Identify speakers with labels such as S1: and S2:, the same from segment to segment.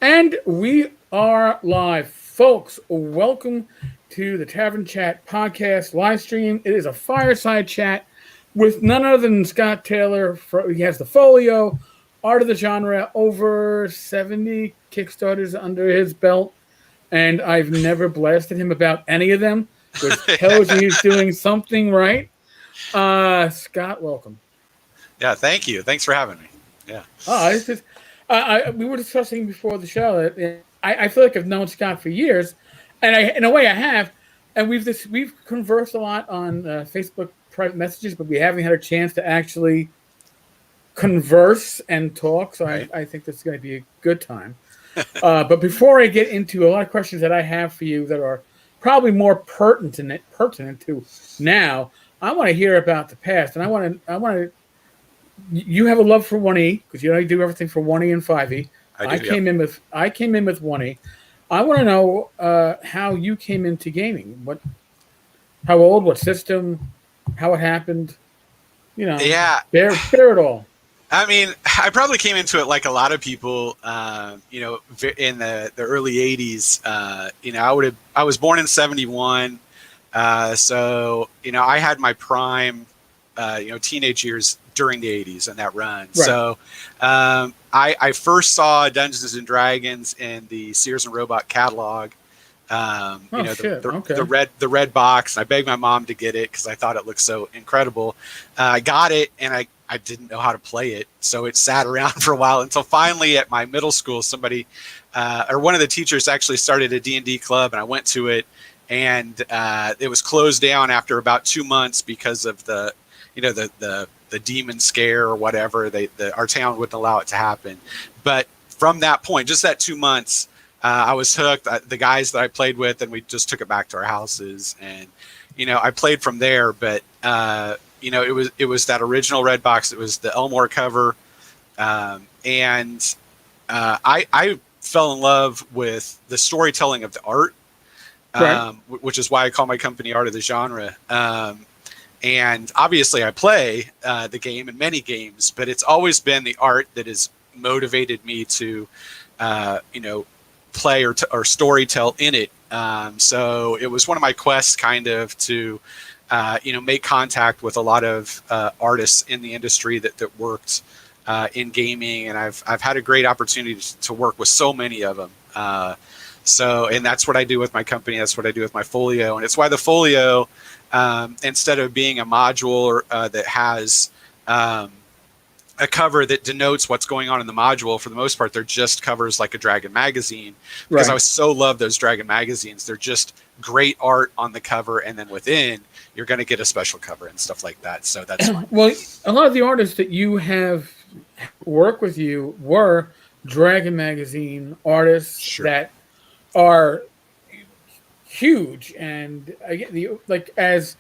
S1: And we are live. Folks, welcome to the Tavern Chat podcast live stream. It is a fireside chat with none other than Scott Taylor. He has the Folio, Art of the Genre, over 70 Kickstarters under his belt. And I've never blasted him about any of them, which tells you he's doing something right. Scott, welcome.
S2: Yeah, thank you. Thanks for having me. Yeah.
S1: It's just, we were discussing before the show that I feel like I've known Scott for years, and in a way I have, and we've conversed a lot on Facebook private messages, but we haven't had a chance to actually converse and talk. So
S2: Right.
S1: I think this is going to be a good time. But before I get into a lot of questions that I have for you that are probably more pertinent to now, I want to hear about the past, and I want to. You have a love for 1E because you do everything for 1E and 5E. I came in with 1E. I want to know how you came into gaming. How old? What system? How it happened?
S2: Yeah.
S1: Bear it all.
S2: I mean, I probably came into it like a lot of people, in the early 80s. I was born in 71. So, I had my prime, teenage years during the 80s and that run. Right. So I first saw Dungeons and Dragons in the Sears and Roebuck catalog. The red box. I begged my mom to get it because I thought it looked so incredible. I got it, and I didn't know how to play it, so it sat around for a while until finally at my middle school, somebody or one of the teachers actually started a D&D club, and I went to it, and it was closed down after about 2 months because of the demon scare or whatever. Our town wouldn't allow it to happen. But from that point, just that 2 months, I was hooked. The guys that I played with, and we just took it back to our houses, and I played from there. But it was that original red box. It was the Elmore cover, and I fell in love with the storytelling of the art, right. Which is why I call my company Art of the Genre. And obviously I play the game and many games, but it's always been the art that has motivated me to, play or storytell in it. So it was one of my quests kind of to, make contact with a lot of artists in the industry that worked in gaming. And I've had a great opportunity to work with so many of them. And that's what I do with my company. That's what I do with my Folio. And it's why the Folio, instead of being a module that has a cover that denotes what's going on in the module, for the most part, they're just covers like a Dragon magazine. Because right. I so love those Dragon magazines. They're just great art on the cover, and then within, you're going to get a special cover and stuff like that. So that's fun.
S1: Well, a lot of the artists that you have work with you were Dragon magazine artists. Sure. That are huge, and as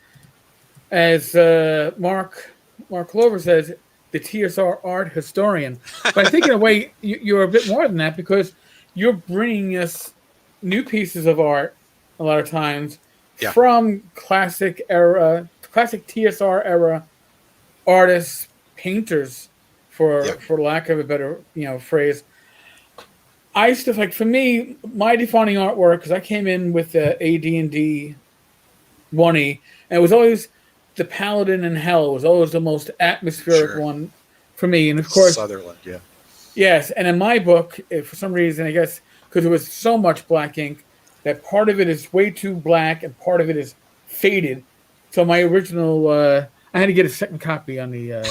S1: Mark Clover says, the TSR art historian. But I think in a way you're a bit more than that, because you're bringing us new pieces of art a lot of times from classic TSR era artists, painters, for lack of a better phrase. I used to, for me, my defining artwork, because I came in with the AD&D 1E, and it was always the Paladin in Hell. It was always the most atmospheric one for me. And of course,
S2: Sutherland, yeah.
S1: Yes, and in my book, for some reason, I guess, because it was so much black ink, that part of it is way too black and part of it is faded. So my original, I had to get a second copy on the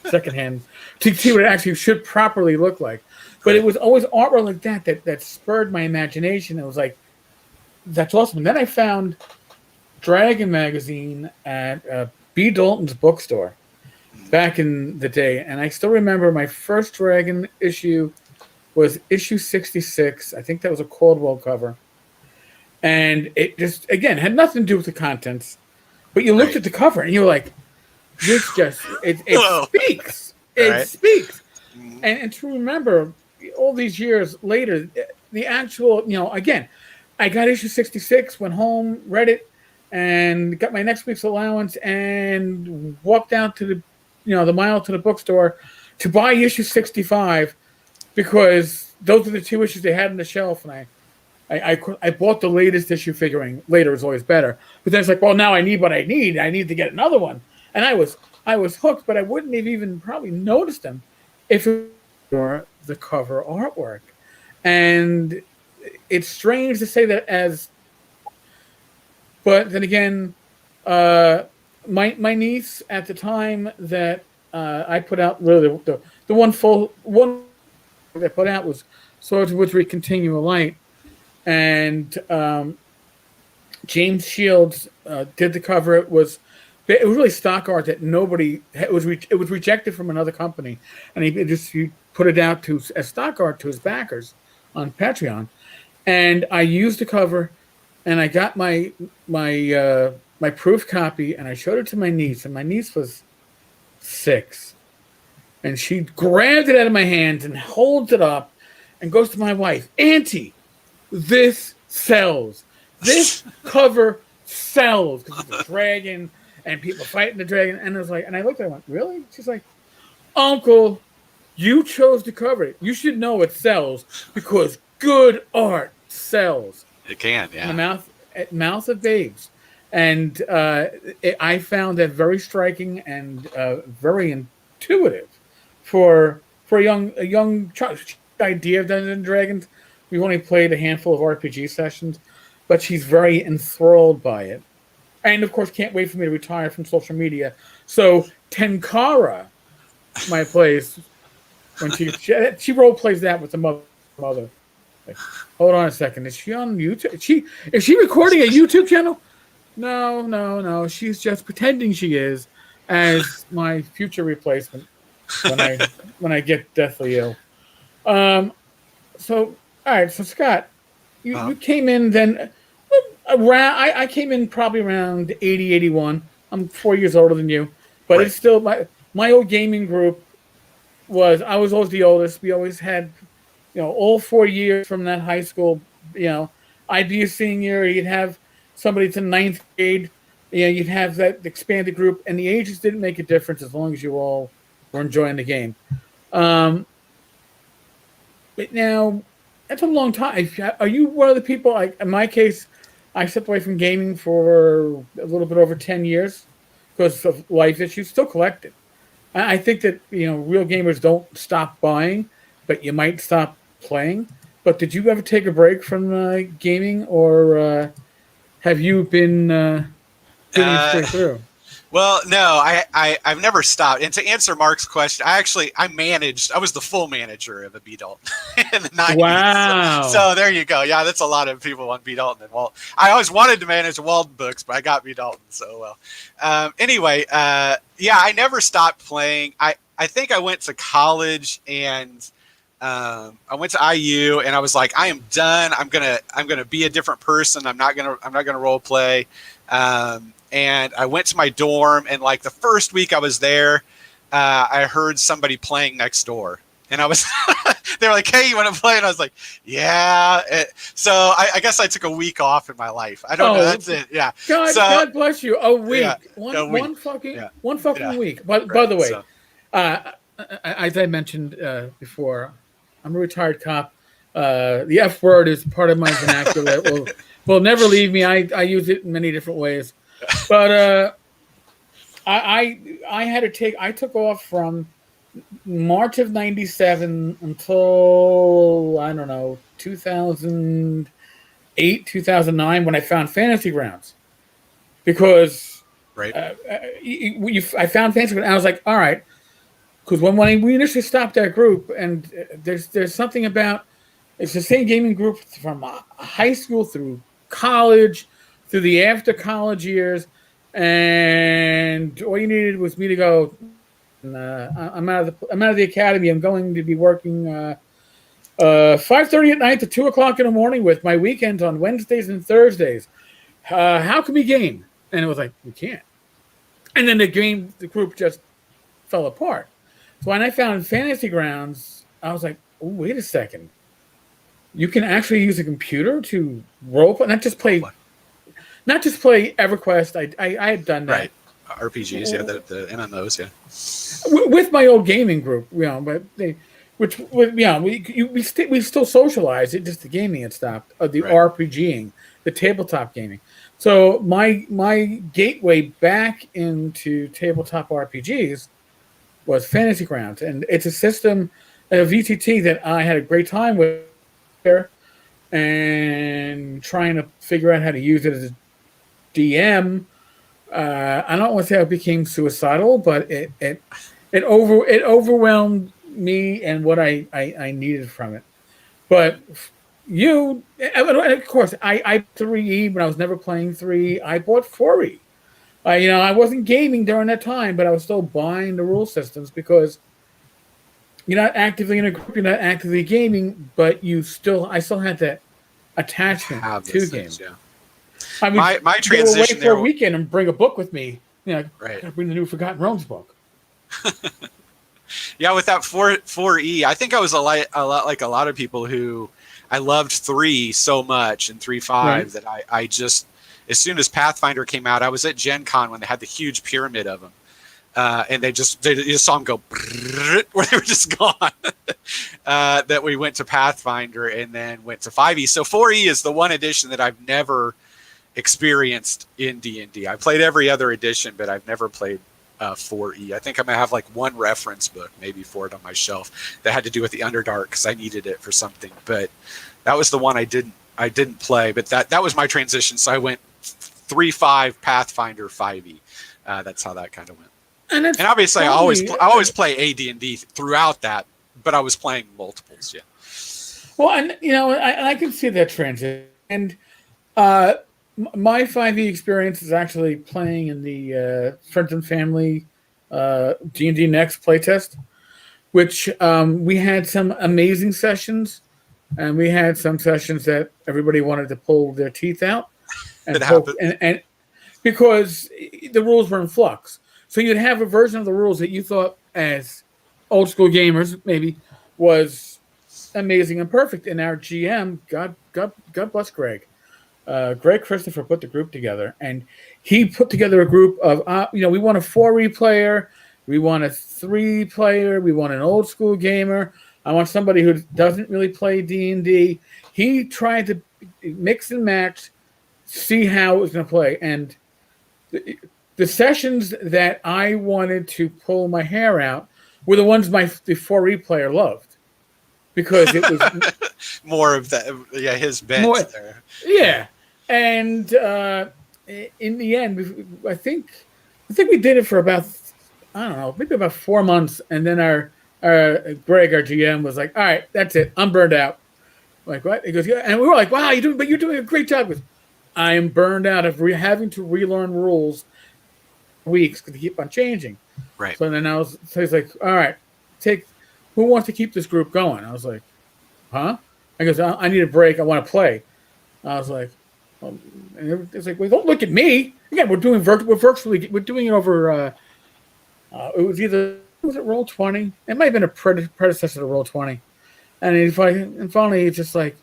S1: secondhand to see what it actually should properly look like. But it was always artwork like that spurred my imagination. It was like, that's awesome. And then I found Dragon magazine at B. Dalton's bookstore back in the day. And I still remember my first Dragon issue was issue 66. I think that was a Caldwell cover. And it just, again, had nothing to do with the contents. But you looked at the cover and you were like, this just, it speaks. It speaks. And to remember, all these years later, the actual, again, I got issue 66, went home, read it, and got my next week's allowance and walked down to the mile to the bookstore to buy issue 65 because those are the two issues they had on the shelf, and I bought the latest issue, figuring later is always better. But then it's like, well, now I need what I need. I need to get another one, and I was hooked, but I wouldn't have even probably noticed them if it were the cover artwork. And it's strange to say that as, but then again, my niece at the time that I put out, really the one that I put out was Swords of Wizardry Continual Light, and James Shields did the cover. It was really stock art that nobody, it was rejected from another company, and he put it out as stock art to his backers on Patreon, and I used the cover, and I got my proof copy, and I showed it to my niece, and my niece was 6, and she grabbed it out of my hands and holds it up, and goes to my wife, Auntie, this sells. This cover sells, because it's a dragon and people fighting the dragon. And I was like, and I looked at her and went, really? She's like, Uncle, you chose to cover it. You should know it sells because good art sells.
S2: It can, yeah.
S1: In the mouth of babes. And I found that very striking and very intuitive for a young child. Idea of Dungeons and Dragons. We've only played a handful of RPG sessions, but she's very enthralled by it. And of course, can't wait for me to retire from social media. So Tenkara, my place, when she role plays that with the mother. Like, hold on a second, is she on YouTube? Is she recording a YouTube channel? No. She's just pretending she is as my future replacement when I get deathly ill. So all right, so Scott, you came in then around. I came in probably around 80, 81. I'm 4 years older than you, but It's still my old gaming group I was always the oldest. We always had, all 4 years from that high school. I'd be a senior. You'd have somebody to ninth grade. You'd have that expanded group, and the ages didn't make a difference as long as you all were enjoying the game. But now, that's a long time. Are you one of the people, like in my case, I stepped away from gaming for a little bit over 10 years because of life issues, still collected. I think that, real gamers don't stop buying, but you might stop playing. But did you ever take a break from gaming, or have you been straight through?
S2: Well, no, I've never stopped. And to answer Mark's question, I was the full manager of a B Dalton in the 90s.
S1: Wow.
S2: So there you go. Yeah, that's a lot of people want B Dalton. And I always wanted to manage Walden books, but I got B Dalton. So, anyway, I never stopped playing. I think I went to college and I went to IU, and I was like, I am done. I'm gonna be a different person. I'm not gonna role play. And I went to my dorm, and like the first week I was there, I heard somebody playing next door, and I was, they were like, "Hey, you want to play?" And I was like, "Yeah." So I guess I took a week off in my life. I don't know. That's it. Yeah.
S1: God bless you. A week.
S2: Yeah,
S1: one fucking week. But by the way, as I mentioned before, I'm a retired cop. The F word is part of my vernacular. will never leave me. I use it in many different ways. But I took off from March of 97 until, I don't know, 2008, 2009, when I found Fantasy Grounds. Because I found Fantasy Grounds, and I was like, all right, because when we initially stopped that group, and there's something about, it's the same gaming group from high school through college, through the after college years, and all you needed was me to go. I'm out of the academy. I'm going to be working 5:30 at night to 2:00 in the morning with my weekends on Wednesdays and Thursdays. How can we game? And it was like, we can't. And then the group just fell apart. So when I found Fantasy Grounds, I was like, oh, wait a second. You can actually use a computer to role play, not just play EverQuest. I had done that.
S2: Right. RPGs, yeah, the MMOs, yeah.
S1: With my old gaming group, but which yeah, we still socialize. It just the gaming had stopped. The
S2: Right.
S1: RPGing, the tabletop gaming. So my gateway back into tabletop RPGs was Fantasy Grounds, and it's a system, a VTT that I had a great time with there, and trying to figure out how to use it as a DM. I don't want to say I became suicidal, but it overwhelmed me and what I needed from it. But you, of course, I 3E, but I was never playing 3E. I bought 4E. I wasn't gaming during that time, but I was still buying the rule systems because you're not actively in a group, you're not actively gaming, but I still had that attachment
S2: Have
S1: to
S2: those things,
S1: games.
S2: yeah.
S1: I would
S2: My
S1: go away
S2: transition
S1: for
S2: there,
S1: a weekend and bring a book with me.
S2: right?
S1: Gotta bring the new Forgotten Realms book.
S2: Yeah, with that 4E, I think I was a lot like a lot of people who I loved 3 so much and 3.5
S1: Right.
S2: that I just, as soon as Pathfinder came out, I was at Gen Con when they had the huge pyramid of them. And you just saw them go where they were just gone. That we went to Pathfinder and then went to 5e. So 4e is the one edition that I've never experienced in D&D. I played every other edition, but I've never played 4e. I think I'm gonna have like one reference book maybe for it on my shelf that had to do with the Underdark because I needed it for something. But that was the one I didn't play. But that was my transition. So I went 3.5 Pathfinder 5e. That's how that kind of went. And obviously, I always play AD&D throughout that, but I was playing multiples. Yeah.
S1: Well, and I can see that transition. And my 5e experience is actually playing in the Friends and Family D&D Next playtest, which we had some amazing sessions, and we had some sessions that everybody wanted to pull their teeth out, and because the rules were in flux. So you'd have a version of the rules that you thought, as old school gamers, maybe was amazing and perfect. And our GM, God bless Greg. Greg Christopher put the group together, and he put together a group of we want a 4E player, we want a 3 player, we want an old school gamer. I want somebody who doesn't really play D&D. He tried to mix and match, see how it was going to play, and the sessions that I wanted to pull my hair out were the ones the 4E player loved, because it was
S2: more of that. Yeah, his bent there.
S1: Yeah, and in the end, I think we did it for about, I don't know, maybe about 4 months, and then our Greg, our GM, was like, "All right, that's it. I'm burned out." I'm like, what? He goes, "Yeah," and we were like, "Wow, you're doing a great job." He goes, "I am burned out of having to relearn rules weeks because they keep on changing."
S2: Right.
S1: So then so he's like, "All right, who wants to keep this group going?" I was like, "Huh?" I goes, "I need a break. I want to play." I was like, and it's like, "Well, don't look at me." Again, we're doing we're doing it over. Was it Roll20? It might have been a predecessor to Roll20. And finally, it's just like,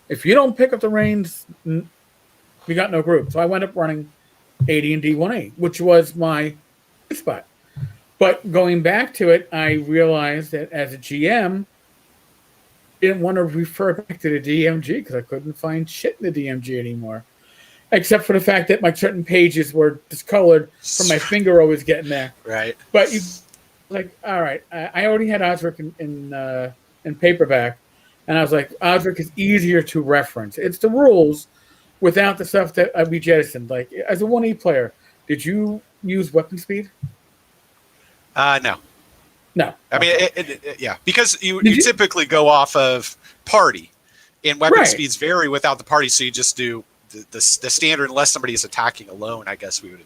S1: if you don't pick up the reins, we got no group. So I went up running AD&D 1A, which was my spot. But going back to it, I realized that as a GM, I didn't want to refer back to the DMG because I couldn't find shit in the DMG anymore. Except for the fact that my certain pages were discolored from my finger always getting there.
S2: Right.
S1: But all right, I already had Osric in paperback, and I was like, Osric is easier to reference. It's the rules without the stuff that we jettisoned. Like, as a 1E player, did you use weapon speed?
S2: No.
S1: No.
S2: I mean, yeah, because you typically go off of party, and weapon speeds vary without the party, so you just do the standard unless somebody is attacking alone. I guess we would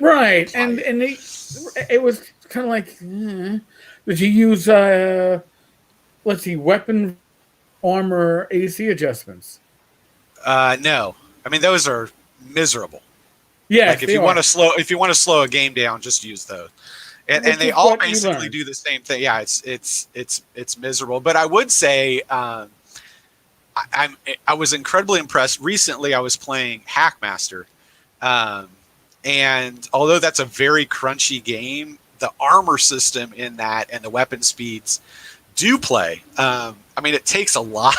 S1: right, and it was kind of like, did you use let's see, weapon, armor, AC adjustments?
S2: No, I mean those are miserable.
S1: Yeah,
S2: like if you want to slow a game down, just use those. And they all basically do the same thing. Yeah, it's miserable. But I would say I was incredibly impressed. Recently, I was playing Hackmaster, and although that's a very crunchy game, the armor system in that and the weapon speeds do play, I mean, it takes a lot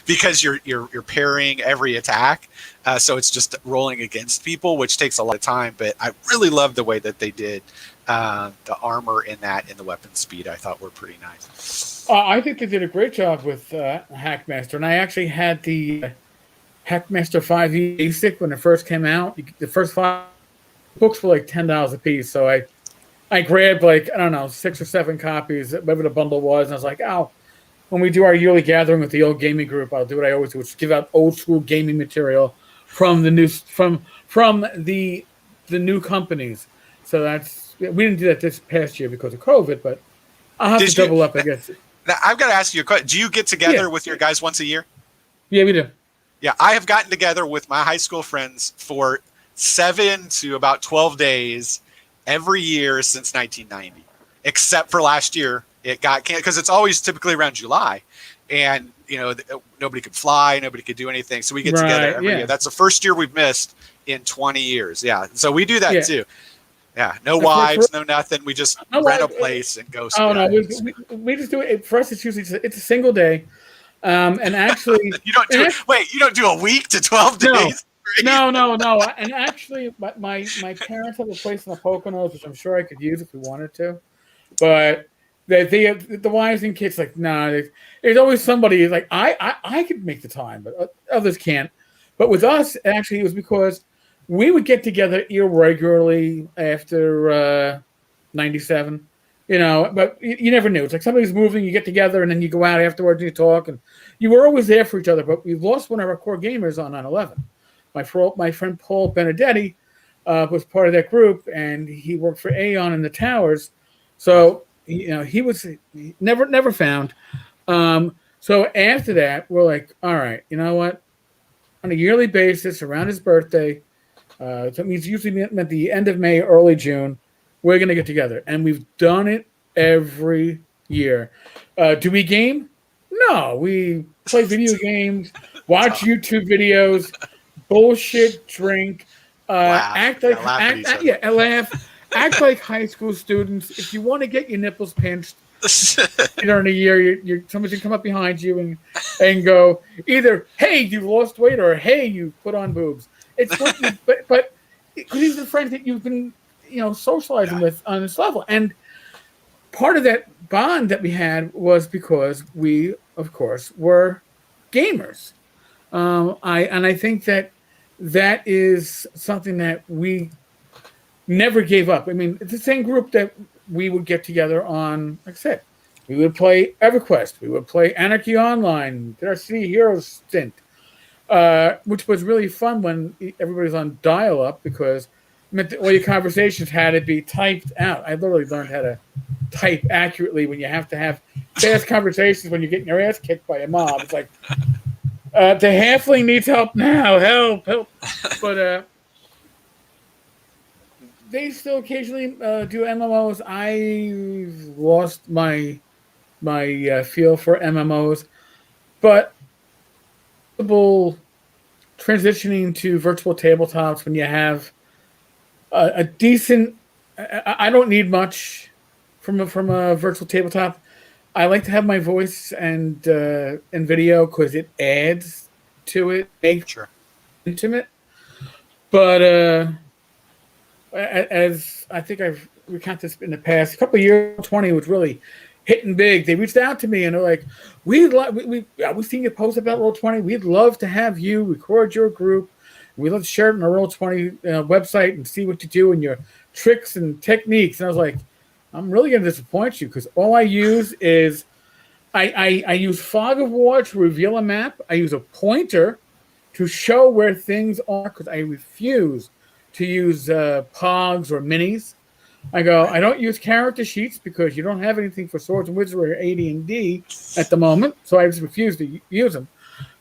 S2: because you're pairing every attack. So it's just rolling against people, which takes a lot of time. But I really love the way that they did the armor in that and the weapon speed. I thought were pretty nice.
S1: I think they did a great job with Hackmaster, and I actually had the Hackmaster 5e basic when it first came out. The first 5 books were like $10 a piece, so I grabbed like, I don't know, 6 or 7 copies, whatever the bundle was, and I was like, oh, when we do our yearly gathering with the old gaming group, I'll do what I always do, which is give out old school gaming material from the new the new companies. So we didn't do that this past year because of COVID, but I'll have to double up, I guess.
S2: Now, I've got to ask you a question. Do you get together with your guys once a year?
S1: Yeah, we do.
S2: Yeah, I have gotten together with my high school friends for 7 to about 12 days every year since 1990, except for last year. It got canceled because it's always typically around July, and nobody could fly, nobody could do anything, so we get together every year. That's the first year we've missed in 20 years. Yeah, so we do that too. Yeah, no wives, no nothing. We just rent a place and go.
S1: Oh no, we just do it. For us, it's usually it's a single day, and actually
S2: you don't do you don't do a week to 12 days.
S1: No. And actually, my parents have a place in the Poconos, which I'm sure I could use if we wanted to, but the wives and kids like, nah. There's always somebody who's like, I could make the time, but others can't. But with us, actually, it was because we would get together irregularly after 97, but you never knew. It's like somebody's moving, you get together, and then you go out afterwards and you talk, and you were always there for each other. But we lost one of our core gamers on 9/11. My friend Paul Benedetti was part of that group, and he worked for Aeon in the towers. So he was never found. So after that, we're like, all right, you know what? On a yearly basis, around his birthday, that means usually at the end of May, early June, we're going to get together. And we've done it every year. Do we game? No, we play video games, watch YouTube videos, bullshit, drink, laugh like high school students. If you want to get your nipples pinched, during a year, somebody's gonna come up behind you and go either, hey, you lost weight, or hey, you put on boobs. It's what but these are the friends that you've been socializing with on this level, and part of that bond that we had was because we, of course, were gamers. I think that is something that we never gave up. I mean, it's the same group that we would get together on, like I said, we would play EverQuest, we would play Anarchy Online, did our City Heroes stint, which was really fun when everybody's on dial-up, because it meant that all your conversations had to be typed out. I literally learned how to type accurately when you have to have fast conversations when you're getting your ass kicked by a mob. It's like, the halfling needs help now, help. But they still occasionally do MMOs. I've lost my feel for MMOs, but transitioning to virtual tabletops when you have a decent. I don't need much from a virtual tabletop. I like to have my voice and video because it adds to it, makes it intimate. But as I think I've recounted this in the past, a couple of years, 20 was really hitting big. They reached out to me and they're like, we've seen you post about Roll20. We'd love to have you record your group. We'd love to share it on our Roll20 website and see what you do and your tricks and techniques. And I was like, I'm really going to disappoint you, because all I use is I use Fog of War to reveal a map. I use a pointer to show where things are, because I refuse to use pogs or minis. I don't use character sheets because you don't have anything for Swords and Wizardry or AD&D at the moment, so I just refuse to use them.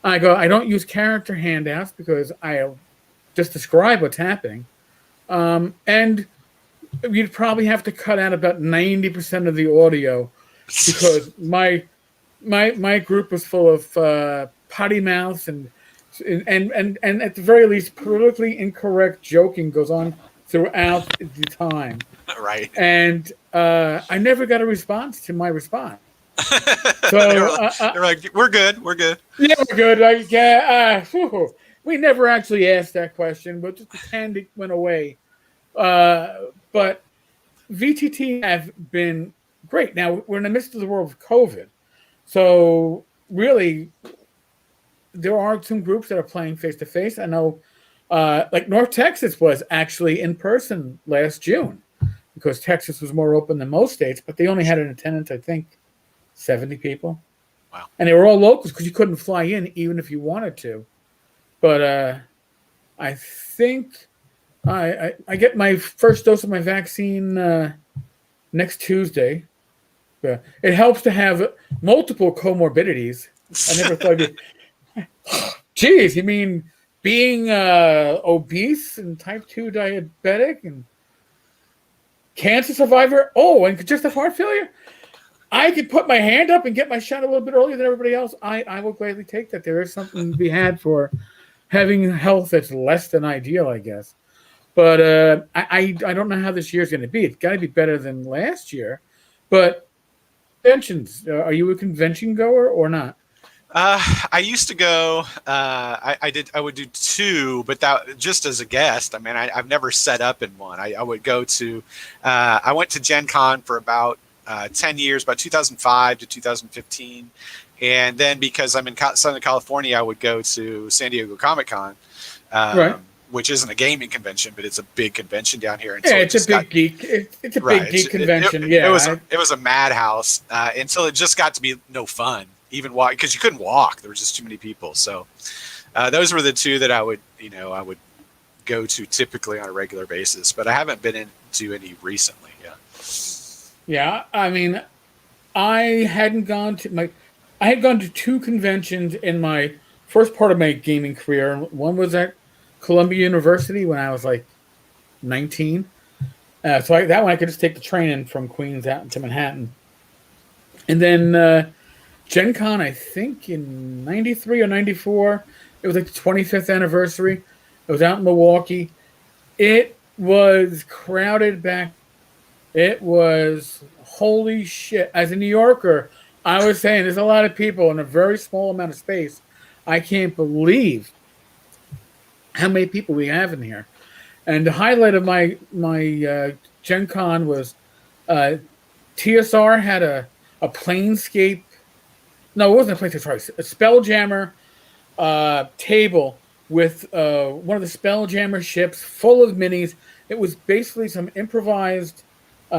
S1: I don't use character handouts because I'll just describe what's happening. And you'd probably have to cut out about 90% of the audio, because my group was full of potty mouths and at the very least politically incorrect joking goes on throughout the time.
S2: Right.
S1: And I never got a response to my response. So
S2: they're like, we're good. We're good.
S1: yeah, we're good. Like, we never actually asked that question, but just pretend it went away. But VTT have been great. Now we're in the midst of the world of COVID, so really there are some groups that are playing face to face. I know, like North Texas was actually in person last June because Texas was more open than most states, but they only had an attendance, I think, 70 people.
S2: Wow.
S1: And they were all locals because you couldn't fly in even if you wanted to. But I think I get my first dose of my vaccine next Tuesday. It helps to have multiple comorbidities. I never thought it'd be. Geez, you mean being obese and type 2 diabetic and cancer survivor? Oh, and congestive heart failure? I could put my hand up and get my shot a little bit earlier than everybody else. I will gladly take that. There is something to be had for having health that's less than ideal, I guess. But I don't know how this year's going to be. It's got to be better than last year. But conventions, are you a convention goer or not?
S2: I used to go. I would do two, but that just as a guest. I mean, I've never set up in one. I would go to. I went to Gen Con for about 10 years, about 2005 to 2015, and then because I'm in Southern California, I would go to San Diego Comic Con.
S1: Right.
S2: Which isn't a gaming convention, but it's a big convention down here.
S1: Yeah, it's a big geek. It's a big geek convention.
S2: It was a madhouse until it just got to be no fun. Even walk because you couldn't walk. There was just too many people. So those were the two that I would go to typically on a regular basis. But I haven't been into any recently. Yeah.
S1: Yeah, I mean, I had gone to two conventions in my first part of my gaming career. One was at Columbia University when I was like 19. That one I could just take the train in from Queens out to Manhattan. And then Gen Con, I think in 93 or 94, it was like the 25th anniversary. It was out in Milwaukee. It was crowded back. It was holy shit. As a New Yorker, I was saying there's a lot of people in a very small amount of space. I can't believe how many people we have in here. And the highlight of my Gen Con was TSR had a Planescape. No, it wasn't a Planescape, sorry. A Spelljammer table with one of the Spelljammer ships full of minis. It was basically some improvised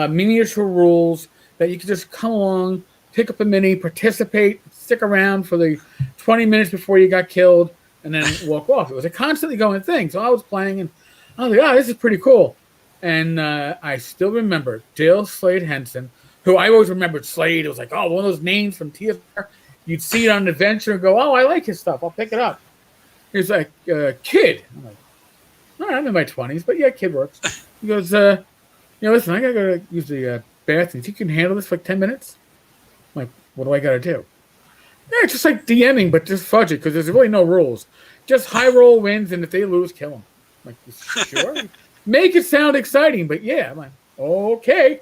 S1: miniature rules that you could just come along, pick up a mini, participate, stick around for the 20 minutes before you got killed, and then walk off. It was a constantly going thing. So I was playing, and I was like, oh, this is pretty cool. And I still remember Dale Slade Henson, who I always remembered Slade. It was like, oh, one of those names from TSR. You'd see it on an adventure and go, oh, I like his stuff. I'll pick it up. He's like, kid. I'm like, all right, I'm in my 20s, but yeah, kid works. He goes, listen, I got to go use the bathroom. You can handle this for like 10 minutes? I'm like, what do I got to do? Yeah, it's just like DMing, but just fudge it because there's really no rules. Just high roll wins, and if they lose, kill them. I'm like, sure? Make it sound exciting, but yeah. I'm like, okay.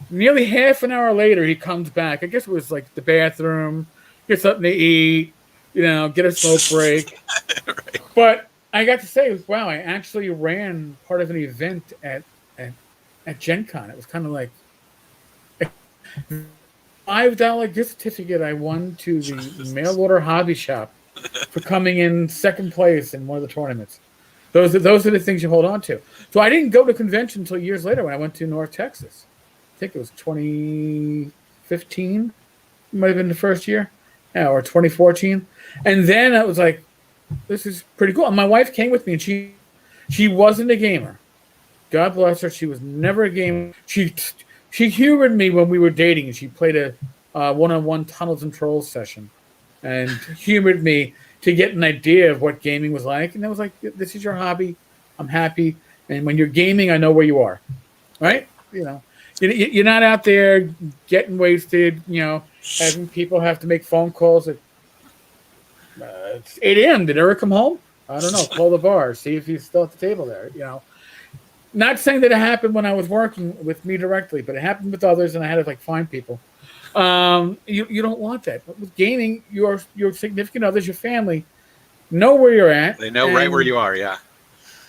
S1: Nearly half an hour later, he comes back. I guess it was like the bathroom, get something to eat, get a smoke break. Right. But I got to say, wow, I actually ran part of an event at Gen Con. It was kind of like $5 gift certificate I won to the mail order hobby shop for coming in second place in one of the tournaments. Those are the things you hold on to. So I didn't go to convention until years later when I went to North Texas. I think it was 2015. It might have been the first year. Yeah, or 2014. And then I was like, this is pretty cool. And my wife came with me, and she wasn't a gamer. God bless her. She was never a gamer. She humored me when we were dating, and she played a one-on-one Tunnels and Trolls session and humored me to get an idea of what gaming was like. And I was like, this is your hobby. I'm happy. And when you're gaming, I know where you are. Right? You're not out there getting wasted, having people have to make phone calls at it's 8 a.m. Did Eric come home? I don't know. Call the bar. See if he's still at the table there. Not saying that it happened when I was working with me directly, but it happened with others, and I had to find people. You don't want that. But with gaming, your significant others, your family know where you're at,
S2: They know right where
S1: and
S2: you are. Yeah.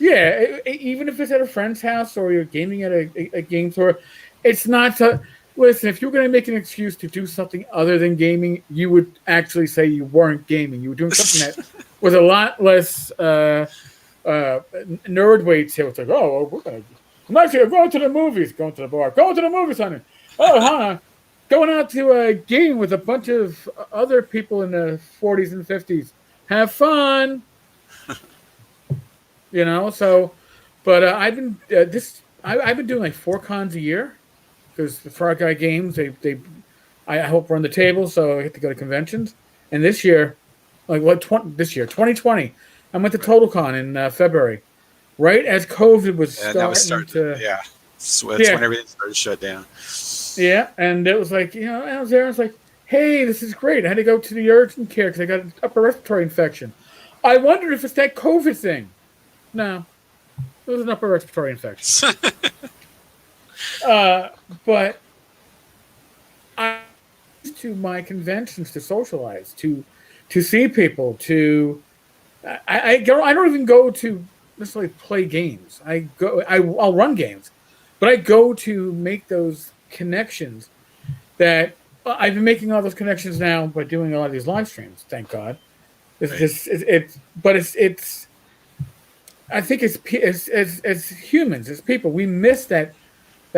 S1: yeah, even if it's at a friend's house or you're gaming at a game store, it's not to listen. If you're going to make an excuse to do something other than gaming, you would actually say you weren't gaming. You were doing something that was a lot less nerd weight to it. It's like, oh, I'm actually going to the movies, going to the bar, going to the movies, honey. Oh, huh? Going out to a game with a bunch of other people in the 40s and 50s. Have fun. So, but I've been doing like 4 cons a year because the Far Guy Games I help run the table, so I get to go to conventions. And this year, this year 2020, I went to TotalCon in February, right as COVID was starting to.
S2: Yeah, that's
S1: Yeah,
S2: when everything started to shut down.
S1: yeah, and it was like I was there. I was like, hey, this is great. I had to go to the urgent care because I got an upper respiratory infection. I wonder if it's that COVID thing. No, it was an upper respiratory infection. But I used to my conventions to socialize, to see people, to I don't even go to necessarily play games. I'll run games, but I go to make those connections that I've been making all those connections now by doing a lot of these live streams. Thank God. It's just it's I think as humans, as people, we miss that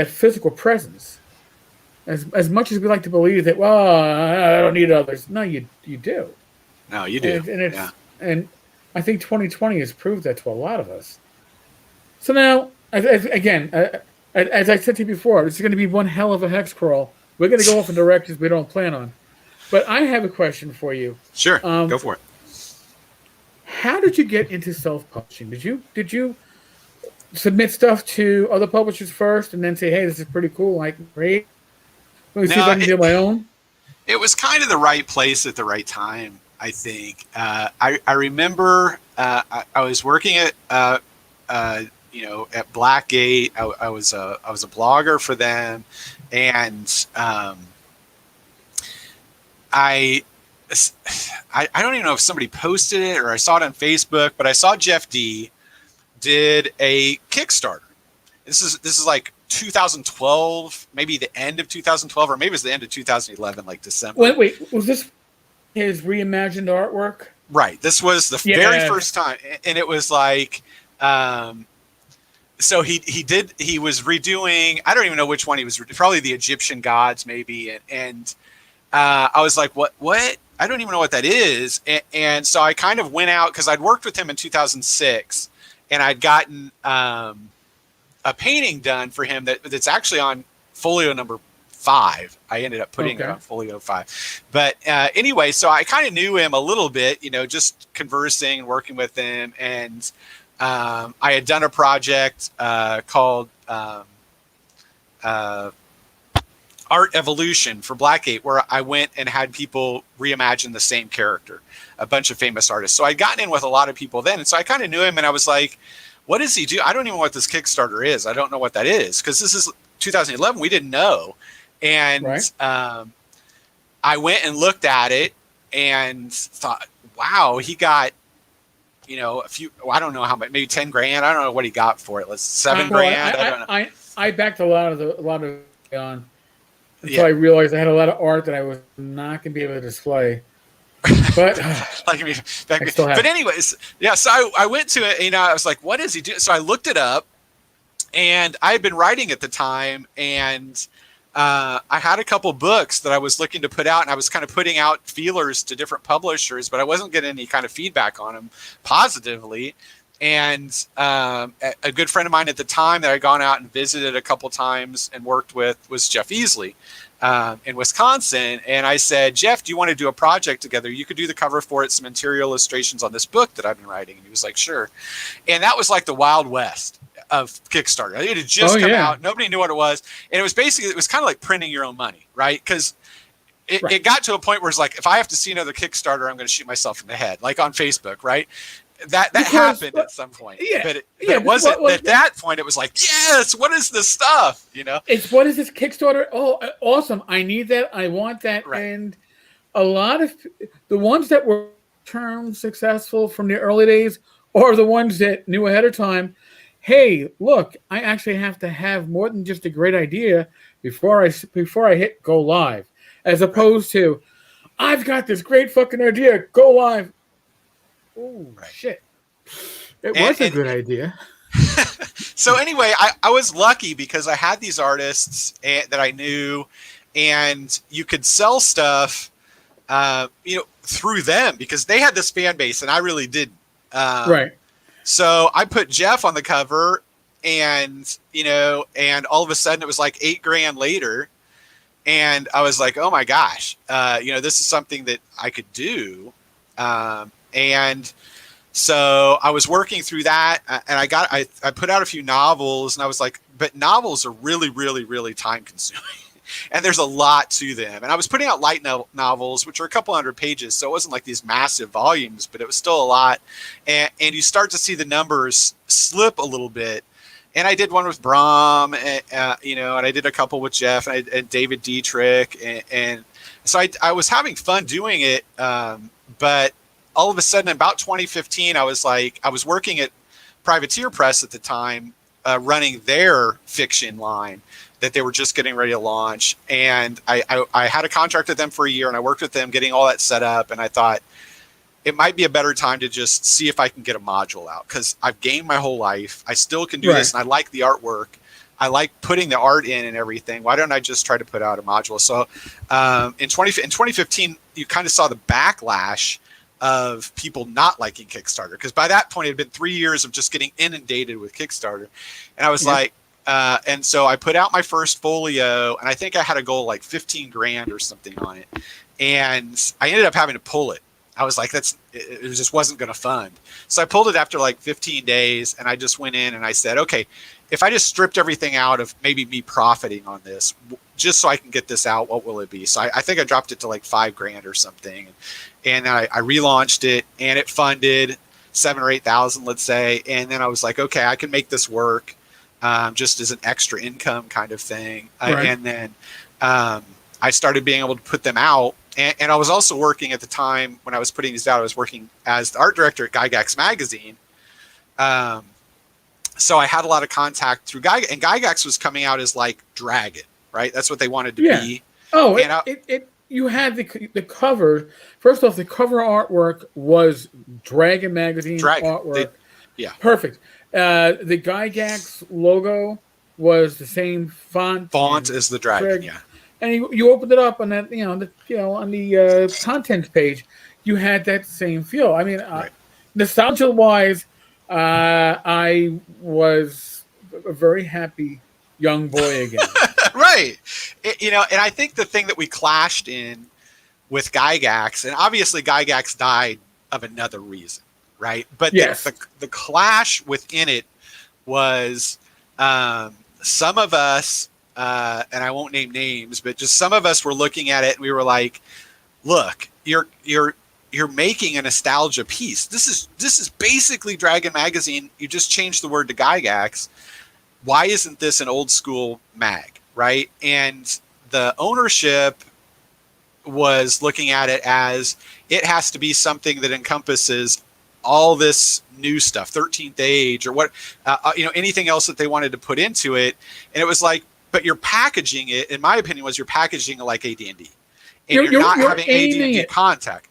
S1: physical presence. As much as we like to believe that, well, I don't need others. No, you do.
S2: No, you do.
S1: Yeah. And I think 2020 has proved that to a lot of us. So now, again, as I said to you before, this is going to be one hell of a hex crawl. We're going to go off in directions we don't plan on. But I have a question for you.
S2: Sure, go for it.
S1: How did you get into self-publishing? Did you submit stuff to other publishers first and then say, hey, this is pretty cool, I can create? Let me see if I can do my own.
S2: It was kind of the right place at the right time, I think. I remember I was working at at Blackgate. I was a blogger for them, and I don't even know if somebody posted it or I saw it on Facebook, but I saw Jeff D did a Kickstarter. This is like 2012, maybe the end of 2012, or maybe it was the end of 2011, like December.
S1: Wait, was this his reimagined artwork?
S2: Right. This was the very first time, and it was like, so he was redoing. I don't even know which one he was. Probably the Egyptian gods, maybe, and I was like, what? I don't even know what that is. And so I kind of went out because I'd worked with him in 2006, and I'd gotten a painting done for him that's actually on Folio number 5. I ended up putting it on Folio 5. But anyway, so I kind of knew him a little bit, just conversing and working with him. And I had done a project called Art Evolution for Blackgate, where I went and had people reimagine the same character, a bunch of famous artists. So I'd gotten in with a lot of people then. And so I kind of knew him, and I was like, what does he do? I don't even know what this Kickstarter is. I don't know what that is, because this is 2011. We didn't know. And I went and looked at it and thought, wow, he got, a few, I don't know how much, maybe 10 grand. I don't know what he got for it. Let's 7 grand. I don't know.
S1: I backed a lot of it on until I realized I had a lot of art that I was not going to be able to display. But
S2: but anyways, yeah. So I went to it. I was like, "What does he do?" So I looked it up, and I had been writing at the time, and I had a couple books that I was looking to put out, and I was kind of putting out feelers to different publishers, but I wasn't getting any kind of feedback on them positively. And a good friend of mine at the time that I'd gone out and visited a couple times and worked with was Jeff Easley in Wisconsin. And I said, Jeff, do you want to do a project together? You could do the cover for it, some interior illustrations on this book that I've been writing. And he was like, sure. And that was like the Wild West of Kickstarter. It had just come out. Nobody knew what it was. And it was kind of like printing your own money, right? Because it got to a point where it's like, if I have to see another Kickstarter, I'm going to shoot myself in the head, like on Facebook, right? that happened at some point.
S1: Yeah,
S2: but it wasn't at that point. It was like, yes, what is this stuff?
S1: It's what is this Kickstarter? Oh, awesome! I need that. I want that.
S2: Right.
S1: And a lot of the ones that were term successful from the early days are the ones that knew ahead of time. Hey, look, I actually have to have more than just a great idea before I hit go live, as opposed to, I've got this great fucking idea, go live. Oh shit! It was a good idea.
S2: So anyway, I was lucky because I had these artists that I knew, and you could sell stuff, through them because they had this fan base and I really didn't.
S1: Right.
S2: So I put Jeff on the cover, and all of a sudden it was like $8,000 later, and I was like, oh my gosh, this is something that I could do, and so I was working through that, and I put out a few novels, and I was like, but novels are really, really, really time consuming. And there's a lot to them. And I was putting out light novels, which are a couple hundred pages. So it wasn't like these massive volumes, but it was still a lot. And you start to see the numbers slip a little bit. And I did one with Brom, and I did a couple with Jeff and David Dietrich. And so I was having fun doing it. But all of a sudden, about 2015, I was working at Privateer Press at the time, running their fiction line that they were just getting ready to launch. And I had a contract with them for a year, and I worked with them getting all that set up. And I thought it might be a better time to just see if I can get a module out, because I've gamed my whole life. I still can do this, and I like the artwork. I like putting the art in and everything. Why don't I just try to put out a module? So in 2015, you kind of saw the backlash of people not liking Kickstarter, because by that point it had been 3 years of just getting inundated with Kickstarter. And I was like, and so I put out my first folio, and I think I had a goal like $15,000 or something on it. And I ended up having to pull it. I was like, it just wasn't going to fund. So I pulled it after like 15 days, and I just went in and I said, okay, if I just stripped everything out of maybe me profiting on this, just so I can get this out, what will it be? So I think I dropped it to like $5,000 or something. And I relaunched it, and it funded 7,000 or 8,000, let's say. And then I was like, okay, I can make this work. Just as an extra income kind of thing. And then I started being able to put them out. And I was also working at the time when I was putting these out, I was working as the art director at Gygax magazine. So I had a lot of contact through Gygax, and Gygax was coming out as like Dragon, right? That's what they wanted to be.
S1: Oh, you had the cover. First off, the cover artwork was Dragon magazine artwork. Perfect. The Gygax logo was the same font
S2: as the Dragon,
S1: And you opened it up on that, on the contents page, you had that same feel. I mean, nostalgia-wise, I was a very happy young boy again.
S2: Right. And I think the thing that we clashed in with Gygax, and obviously Gygax died of another reason. Right. But the clash within it was some of us, and I won't name names, but just some of us were looking at it and we were like, look, you're making a nostalgia piece. This is basically Dragon magazine. You just changed the word to Gygax. Why isn't this an old school mag? Right. And the ownership was looking at it as it has to be something that encompasses all this new stuff, 13th Age or what, anything else that they wanted to put into it. And it was like, but you're packaging it, in my opinion, was you're packaging it like AD&D. And you're not having AD&D content.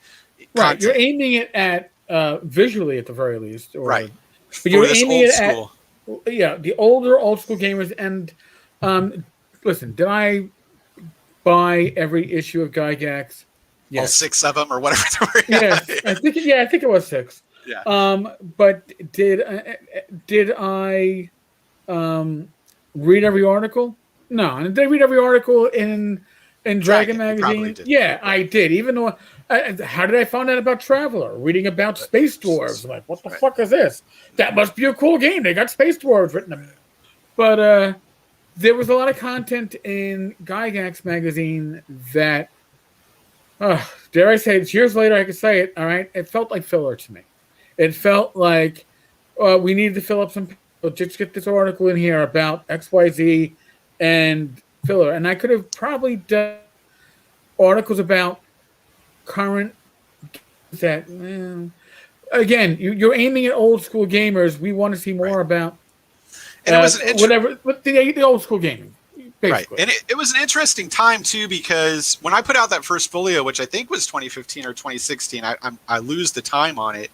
S1: Right. You're aiming it at visually at the very least.
S2: Right.
S1: But you're aiming it at the older old school gamers. And listen, did I buy every issue of Gygax?
S2: Yes. All 6 of them or whatever they were.
S1: Yes. I think it was 6.
S2: Yeah.
S1: But did I read every article? No. And did I read every article in Dragon magazine? Yeah, I did. Even though, how did I find out about Traveler? Reading about space dwarves. I'm like, what the fuck is this? That must be a cool game. They got space dwarves written in it. But there was a lot of content in Gygax magazine that, dare I say it, years later I could say it, all right, it felt like filler to me. It felt like we needed to fill up some. Just get this article in here about XYZ and filler, and I could have probably done articles about current that. Again, you're aiming at old school gamers. We want to see
S2: Right.
S1: more about
S2: And it was
S1: whatever, but the old school gaming, basically.
S2: right. And it was an interesting time too, because when I put out that first folio, which I think was 2015 or 2016, I lose the time on it.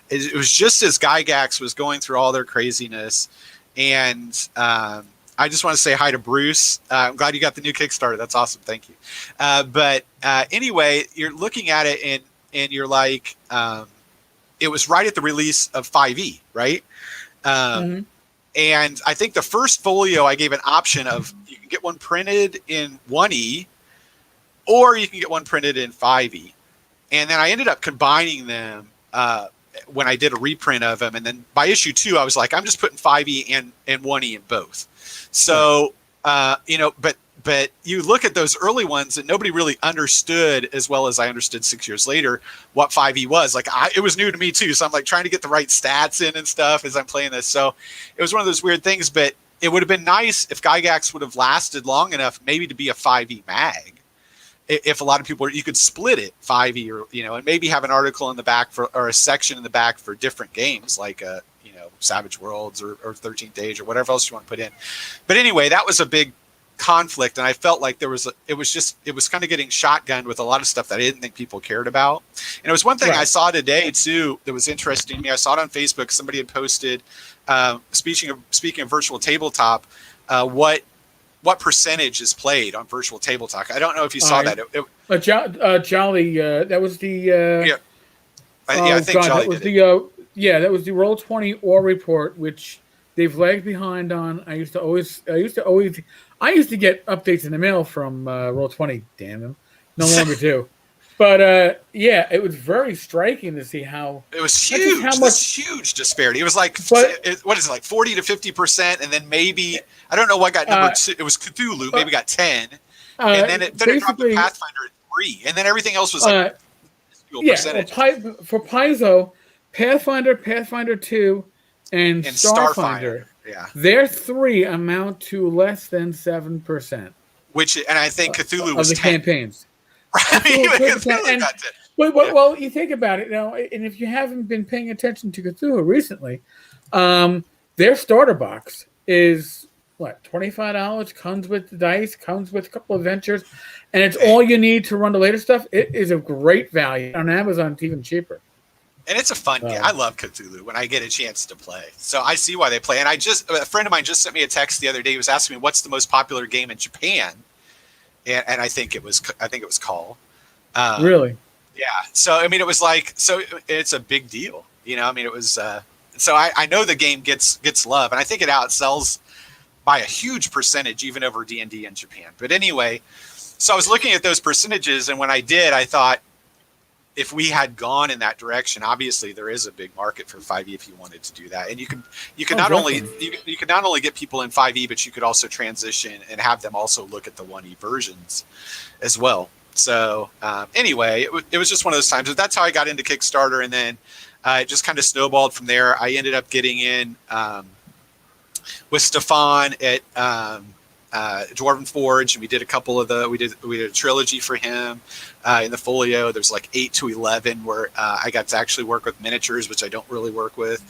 S2: It was just as Gygax was going through all their craziness, and I just want to say hi to Bruce. I'm glad you got the new Kickstarter. That's awesome. Thank you. But anyway, you're looking at it and you're like, it was right at the release of 5e, right? And I think the first folio I gave an option of you can get one printed in 1e, or you can get one printed in 5e. And then I ended up combining them when I did a reprint of them. And then by issue 2, I was like, I'm just putting 5e and 1e in both. So, but you look at those early ones and nobody really understood as well as I understood 6 years later what 5e was. Like it was new to me too. So I'm like trying to get the right stats in and stuff as I'm playing this. So it was one of those weird things, but it would have been nice if Gygax would have lasted long enough maybe to be a 5e mag. If a lot of people, you could split it 5e or, and maybe have an article in the back or a section in the back for different games like, Savage Worlds or 13th Age or whatever else you want to put in. But anyway, that was a big conflict. And I felt like it was kind of getting shotgunned with a lot of stuff that I didn't think people cared about. And it was one thing I saw today too, that was interesting to me. I saw it on Facebook. Somebody had posted, speaking of virtual tabletop, what percentage is played on virtual tabletop. I don't know if you saw that.
S1: Jolly, that was the
S2: I think
S1: God,
S2: Jolly
S1: that was
S2: did
S1: the that was the Roll20 Or report, which they've lagged behind on. I used to get updates in the mail from Roll20. Damn them, no longer do. But it was very striking to see how
S2: it was huge. This huge disparity. It was like what is it, like 40 to 50%, and then maybe I don't know what got number 2. It was Cthulhu, maybe got 10, and then it dropped to Pathfinder at 3, and then everything else was like percentage.
S1: For Paizo, Pathfinder 2, and Starfinder.
S2: Yeah,
S1: their 3 amount to less than 7%.
S2: And I think Cthulhu was
S1: of the
S2: 10.
S1: Campaigns.
S2: Cthulhu got 10.
S1: Well, you think about it now, and if you haven't been paying attention to Cthulhu recently, their starter box is $25. Comes with the dice, comes with a couple of adventures, and it's all you need to run the later stuff. It is a great value on Amazon. It's even cheaper.
S2: And it's a fun game. I love Cthulhu when I get a chance to play. So I see why they play. And a friend of mine just sent me a text the other day. He was asking me what's the most popular game in Japan, and I think it was Call.
S1: Really?
S2: Yeah. So I mean, it was like it's a big deal. I mean, it was. So I know the game gets love, and I think it outsells by a huge percentage even over D&D in Japan. But anyway, so I was looking at those percentages, and when I did, I thought, if we had gone in that direction, obviously there is a big market for 5e if you wanted to do that, and you could not only get people in 5e, but you could also transition and have them also look at the 1e versions as well. So anyway, it was just one of those times. But that's how I got into Kickstarter, and then it just kind of snowballed from there. I ended up getting in with Stefan at Dwarven Forge, and we did a couple of we did a trilogy for him in the folio. There's like 8 to 11 where I got to actually work with miniatures, which I don't really work with.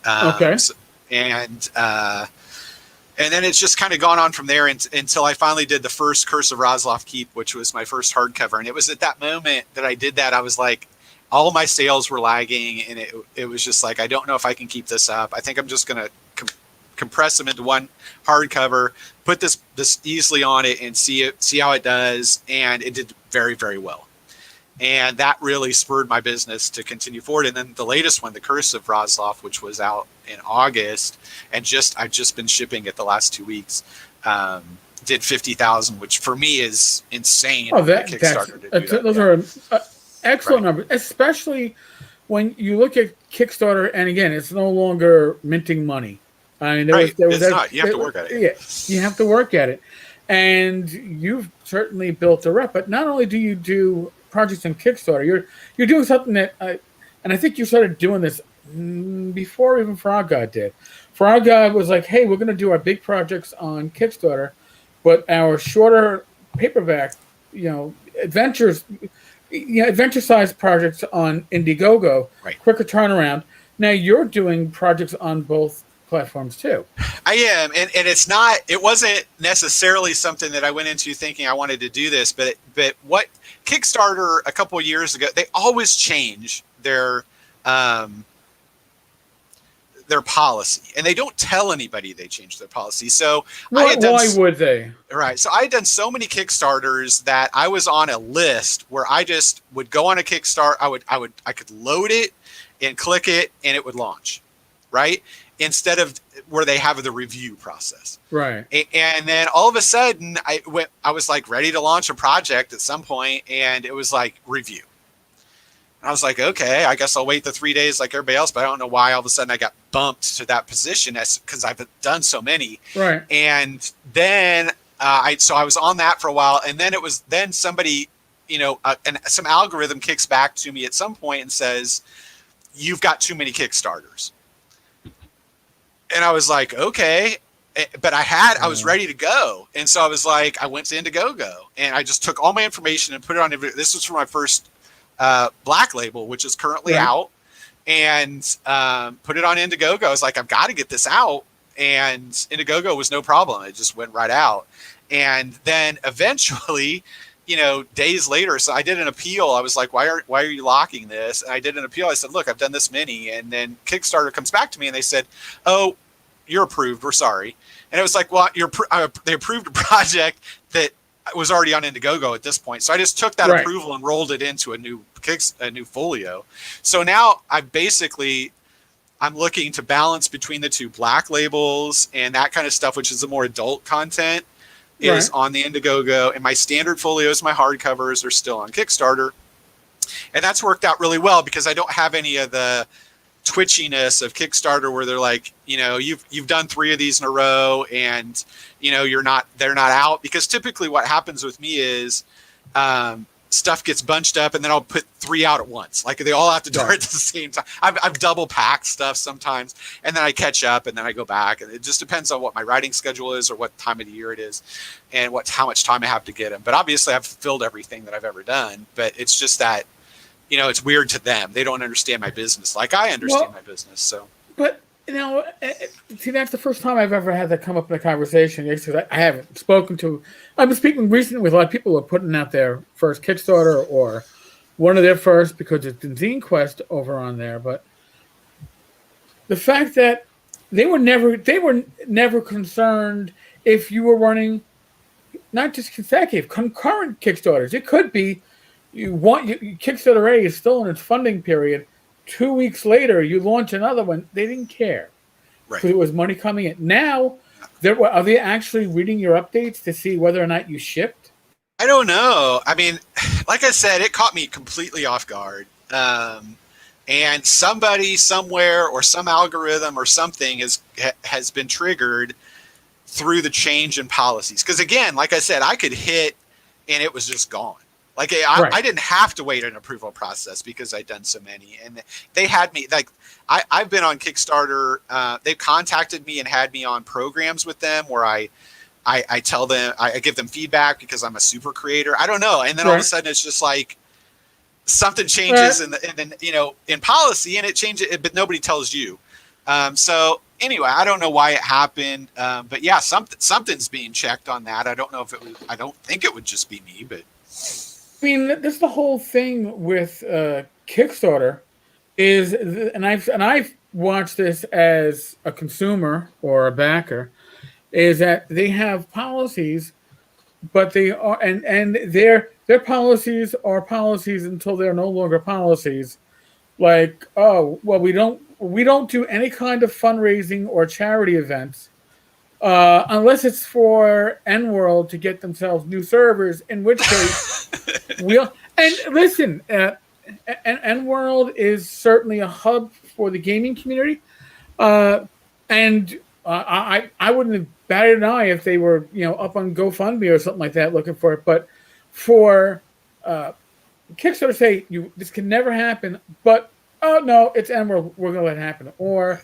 S2: And then it's just kind of gone on from there until I finally did the first Curse of Roslov Keep, which was my first hardcover. And it was at that moment that I did that, I was like, all my sales were lagging, and it was just like, I don't know if I can keep this up. I think I'm just going to compress them into one hardcover, put this easily on it, and see how it does. And it did very, very well. And that really spurred my business to continue forward. And then the latest one, the Curse of Roslov, which was out in August, and I've just been shipping it the last 2 weeks, did 50,000, which for me is insane.
S1: Those are excellent numbers, especially when you look at Kickstarter. And again, it's no longer minting money. I mean, you have to work at it. Yeah, you have to work at it, and you've certainly built a rep. But not only do you do projects on Kickstarter, you're doing something that and I think you started doing this before even Frog God did. Frog God was like, "Hey, we're going to do our big projects on Kickstarter, but our shorter paperback, adventures, adventure-sized projects on Indiegogo,
S2: Right.
S1: quicker turnaround." Now you're doing projects on both platforms too.
S2: I am, and it wasn't necessarily something that I went into thinking I wanted to do this, but what Kickstarter a couple of years ago, they always change their policy, and they don't tell anybody they changed their policy. So
S1: why would they?
S2: Right. So I had done so many Kickstarters that I was on a list where I just would go on a Kickstarter. I could load it and click it and it would launch. Right. Instead of where they have the review process.
S1: Right.
S2: And then all of a sudden I was like ready to launch a project at some point, and it was like review. And I was like, okay, I guess I'll wait the 3 days like everybody else, but I don't know why all of a sudden I got bumped to that position because I've done so many.
S1: Right.
S2: And then I was on that for a while, and then somebody, and some algorithm kicks back to me at some point and says, you've got too many Kickstarters. And I was like, okay, but I was ready to go. And so I was like, I went to Indiegogo and I just took all my information and put it on. This was for my first Black Label, which is currently out, and put it on Indiegogo. I was like, I've got to get this out. And Indiegogo was no problem. It just went right out. And then eventually, days later, so I did an appeal. I was like, why are you locking this? And I did an appeal. I said, look, I've done this many. And then Kickstarter comes back to me and they said, oh, you're approved. We're sorry. And it was like, well, they approved a project that was already on Indiegogo at this point. So I just took that approval and rolled it into a new folio. So now I'm looking to balance between the two. Black Labels and that kind of stuff, which is the more adult content, is on the Indiegogo, and my standard folios, my hardcovers, are still on Kickstarter. And that's worked out really well because I don't have any of the twitchiness of Kickstarter where they're like, you've done 3 of these in a row and they're not out. Because typically what happens with me is stuff gets bunched up and then I'll put 3 out at once. Like they all have to do it at the same time. I've double packed stuff sometimes, and then I catch up and then I go back, and it just depends on what my writing schedule is or what time of the year it is and how much time I have to get them. But obviously I've fulfilled everything that I've ever done, but it's just that, it's weird to them. They don't understand my business like I understand my business. So,
S1: but see, that's the first time I've ever had that come up in a conversation. Because I haven't spoken to. I've been speaking recently with a lot of people who are putting out their first Kickstarter or one of their first because it's the ZineQuest over on there. But the fact that they were never concerned if you were running not just consecutive, concurrent Kickstarters. It could be Kickstarter A is still in its funding period. 2 weeks later, you launch another one. They didn't care because it was money coming in. Now, are they actually reading your updates to see whether or not you shipped?
S2: I don't know. I mean, like I said, it caught me completely off guard. And somebody somewhere or some algorithm or something has been triggered through the change in policies. Because again, like I said, I could hit and it was just gone. Like I didn't have to wait an approval process because I'd done so many, and they had me like I've been on Kickstarter. They've contacted me and had me on programs with them where I tell them, I give them feedback because I'm a super creator. I don't know, and then all of a sudden it's just like something changes and then in policy and it changes, but nobody tells you. So anyway, I don't know why it happened, but yeah, something's being checked on that. I don't know if it was. I don't think it would just be me, but.
S1: I mean, that's the whole thing with Kickstarter is, and I've watched this as a consumer or a backer, is that they have policies, but they are and their policies are policies until they're no longer policies. Like, oh well, we don't do any kind of fundraising or charity events unless it's for N-World to get themselves new servers, in which case we'll. And listen, N-World is certainly a hub for the gaming community, and I wouldn't have batted an eye if they were up on GoFundMe or something like that looking for it. But for Kickstarter say this can never happen, but oh no, it's Emerald. We're gonna let it happen. Or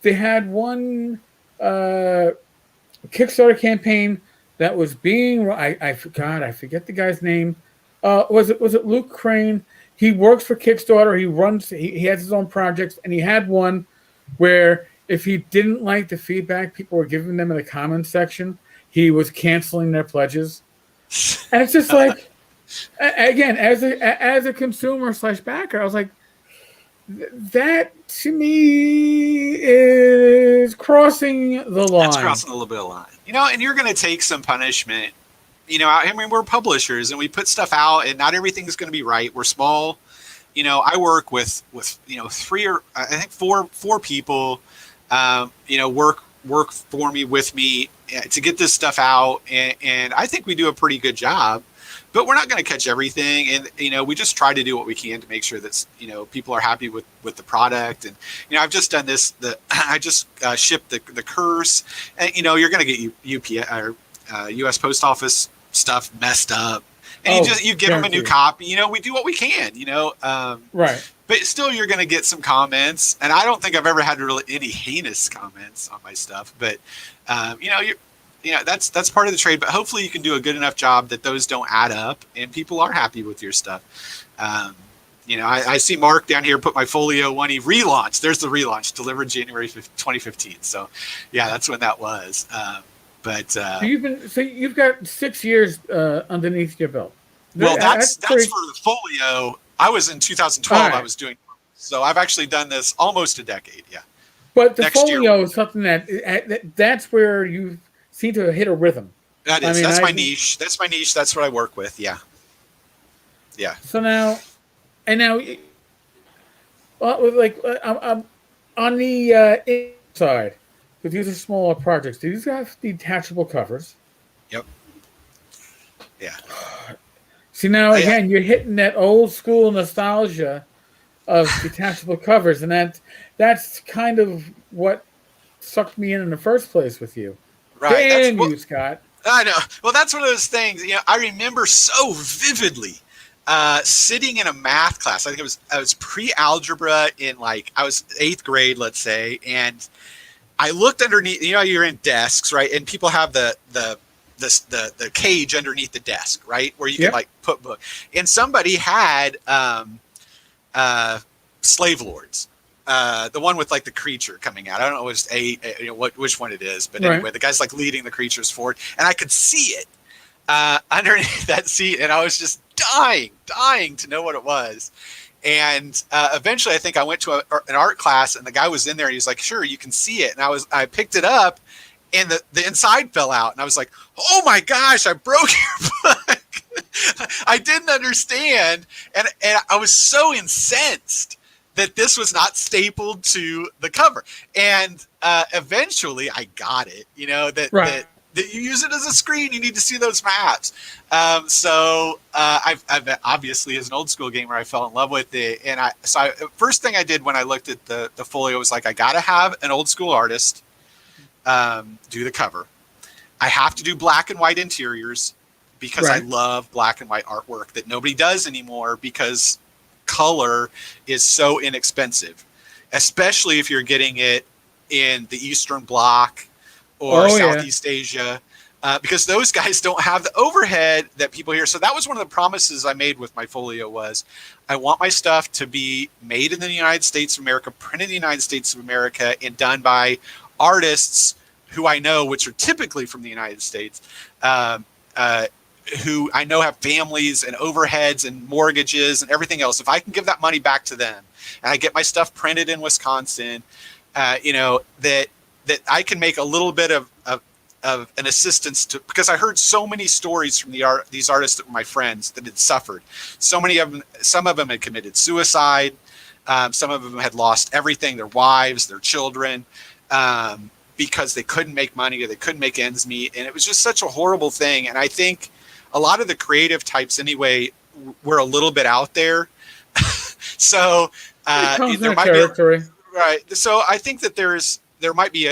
S1: they had one Kickstarter campaign that was being I forgot, I forget the guy's name. Was it Luke Crane? He works for Kickstarter. He has his own projects, and he had one where if he didn't like the feedback people were giving them in the comments section, he was canceling their pledges. And it's just like, again, as a consumer slash backer, I was like, that to me is crossing the line.
S2: That's crossing a little bit of line. And you're going to take some punishment. I mean, we're publishers and we put stuff out, and not everything's going to be right. We're small. I work with three or I think four people, work for me with me to get this stuff out, and I think we do a pretty good job. But we're not going to catch everything, and we just try to do what we can to make sure that people are happy with the product. And I've just done this. I just shipped the curse, and you're going to get UPS or U.S. Post Office stuff messed up, and you give them a new copy. We do what we can.
S1: Right.
S2: But still, you're going to get some comments, and I don't think I've ever had really any heinous comments on my stuff. But that's part of the trade, but hopefully you can do a good enough job that those don't add up and people are happy with your stuff. I see Mark down here put my Folio one. He relaunched. There's the relaunch, delivered January 2015. So yeah, that's when that was. So
S1: you've got 6 years underneath your belt.
S2: Well, that's for the Folio. I was in 2012. Right. I was doing, so I've actually done this almost a decade. Yeah.
S1: But the Folio is something that's where you seem to hit a rhythm.
S2: That's my niche. That's my niche. That's what I work with. Yeah. Yeah.
S1: So now, on the inside, because these are smaller projects, these have detachable covers.
S2: Yep. Yeah.
S1: See, now again, you're hitting that old school nostalgia of detachable covers, and that's kind of what sucked me in the first place with you.
S2: Right.
S1: Damn you, Scott.
S2: I know. Well, that's one of those things. I remember so vividly sitting in a math class. I think I was pre-algebra in I was 8th grade, let's say, and I looked underneath. You're in desks, right? And people have the cage underneath the desk, right, where you can put book. And somebody had Slave Lords. The one with the creature coming out. I don't know which one it is, but anyway, the guy's leading the creatures forward, and I could see it underneath that seat, and I was just dying to know what it was. And eventually, I think I went to an art class, and the guy was in there. And he was like, "Sure, you can see it." And I picked it up, and the inside fell out, and I was like, "Oh my gosh, I broke your book." I didn't understand, and I was so incensed that this was not stapled to the cover. And eventually I got it, that you use it as a screen, you need to see those maps. So I've obviously, as an old school gamer, I fell in love with it. And first thing I did when I looked at the Folio was I got to have an old school artist do the cover. I have to do black and white interiors because I love black and white artwork that nobody does anymore, because color is so inexpensive, especially if you're getting it in the Eastern Bloc or Southeast Asia, because those guys don't have the overhead that people here. So that was one of the promises I made with my Folio was I want my stuff to be made in the United States of America, printed in the United States of America, and done by artists who I know, which are typically from the United States, who I know have families and overheads and mortgages and everything else. If I can give that money back to them and I get my stuff printed in Wisconsin, that I can make a little bit of an assistance to, because I heard so many stories from these artists that were my friends that had suffered. So many of them, some of them had committed suicide. Some of them had lost everything, their wives, their children, because they couldn't make money or they couldn't make ends meet. And it was just such a horrible thing. And I think a lot of the creative types anyway were a little bit out there. So there might be right. So I think that there might be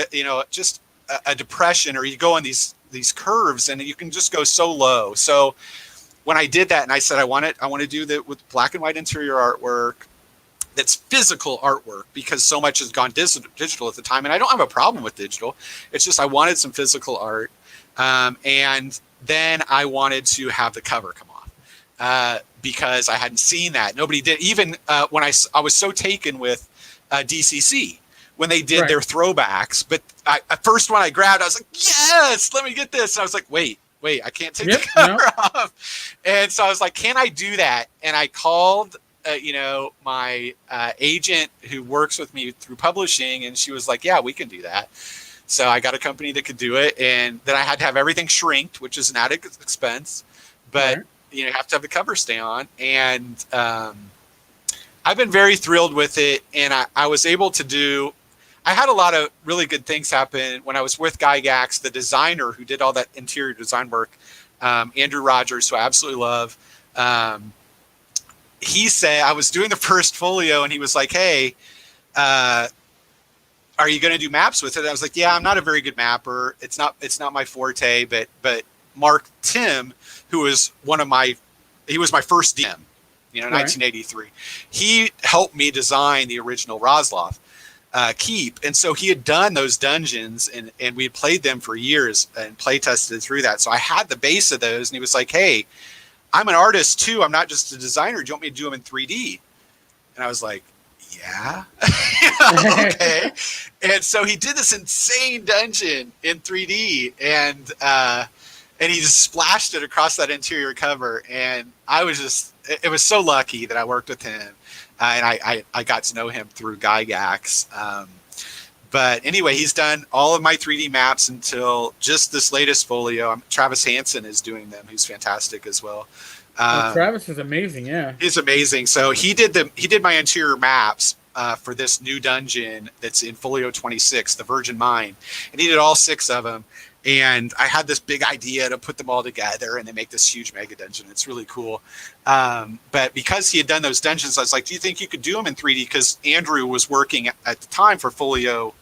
S2: just a depression, or you go on these curves and you can just go so low. So when I did that and I said I want to do that with black and white interior artwork, that's physical artwork, because so much has gone digital at the time. And I don't have a problem with digital. It's just I wanted some physical art. And then I wanted to have the cover come off because I hadn't seen that. Nobody did. Even when I was so taken with DCC when they did their throwbacks. But at first when I grabbed, I was like, yes, let me get this. And I was like, wait, I can't take the cover off. And so I was like, can I do that? And I called my agent who works with me through publishing, and she was like, yeah, we can do that. So I got a company that could do it, and then I had to have everything shrinked, which is an added expense, but you have to have the cover stay on. And I've been very thrilled with it, and I was able to I had a lot of really good things happen when I was with Gygax, the designer who did all that interior design work, Andrew Rogers, who I absolutely love. He said, I was doing the first folio, and he was like, hey, are you going to do maps with it? And I was like, yeah, I'm not a very good mapper. It's not my forte, but Mark Tim, who was he was my first DM, 1983. He helped me design the original Rosloff keep. And so he had done those dungeons, and we had played them for years and play tested through that. So I had the base of those, and he was like, hey, I'm an artist too. I'm not just a designer. Do you want me to do them in 3D? And I was like, yeah. Okay. And so he did this insane dungeon in 3D, and he just splashed it across that interior cover. And it was so lucky that I worked with him, and I got to know him through Gygax. But anyway, he's done all of my 3D maps until just this latest folio. Travis Hansen is doing them. He's fantastic as well.
S1: Travis is amazing. Yeah,
S2: he's amazing. So he did my interior maps for this new dungeon that's in Folio 26, the Virgin Mine, and he did all 6 of them. And I had this big idea to put them all together, and they make this huge mega dungeon. It's really cool. But because he had done those dungeons, I was like, do you think you could do them in 3D? Because Andrew was working at the time for Folio,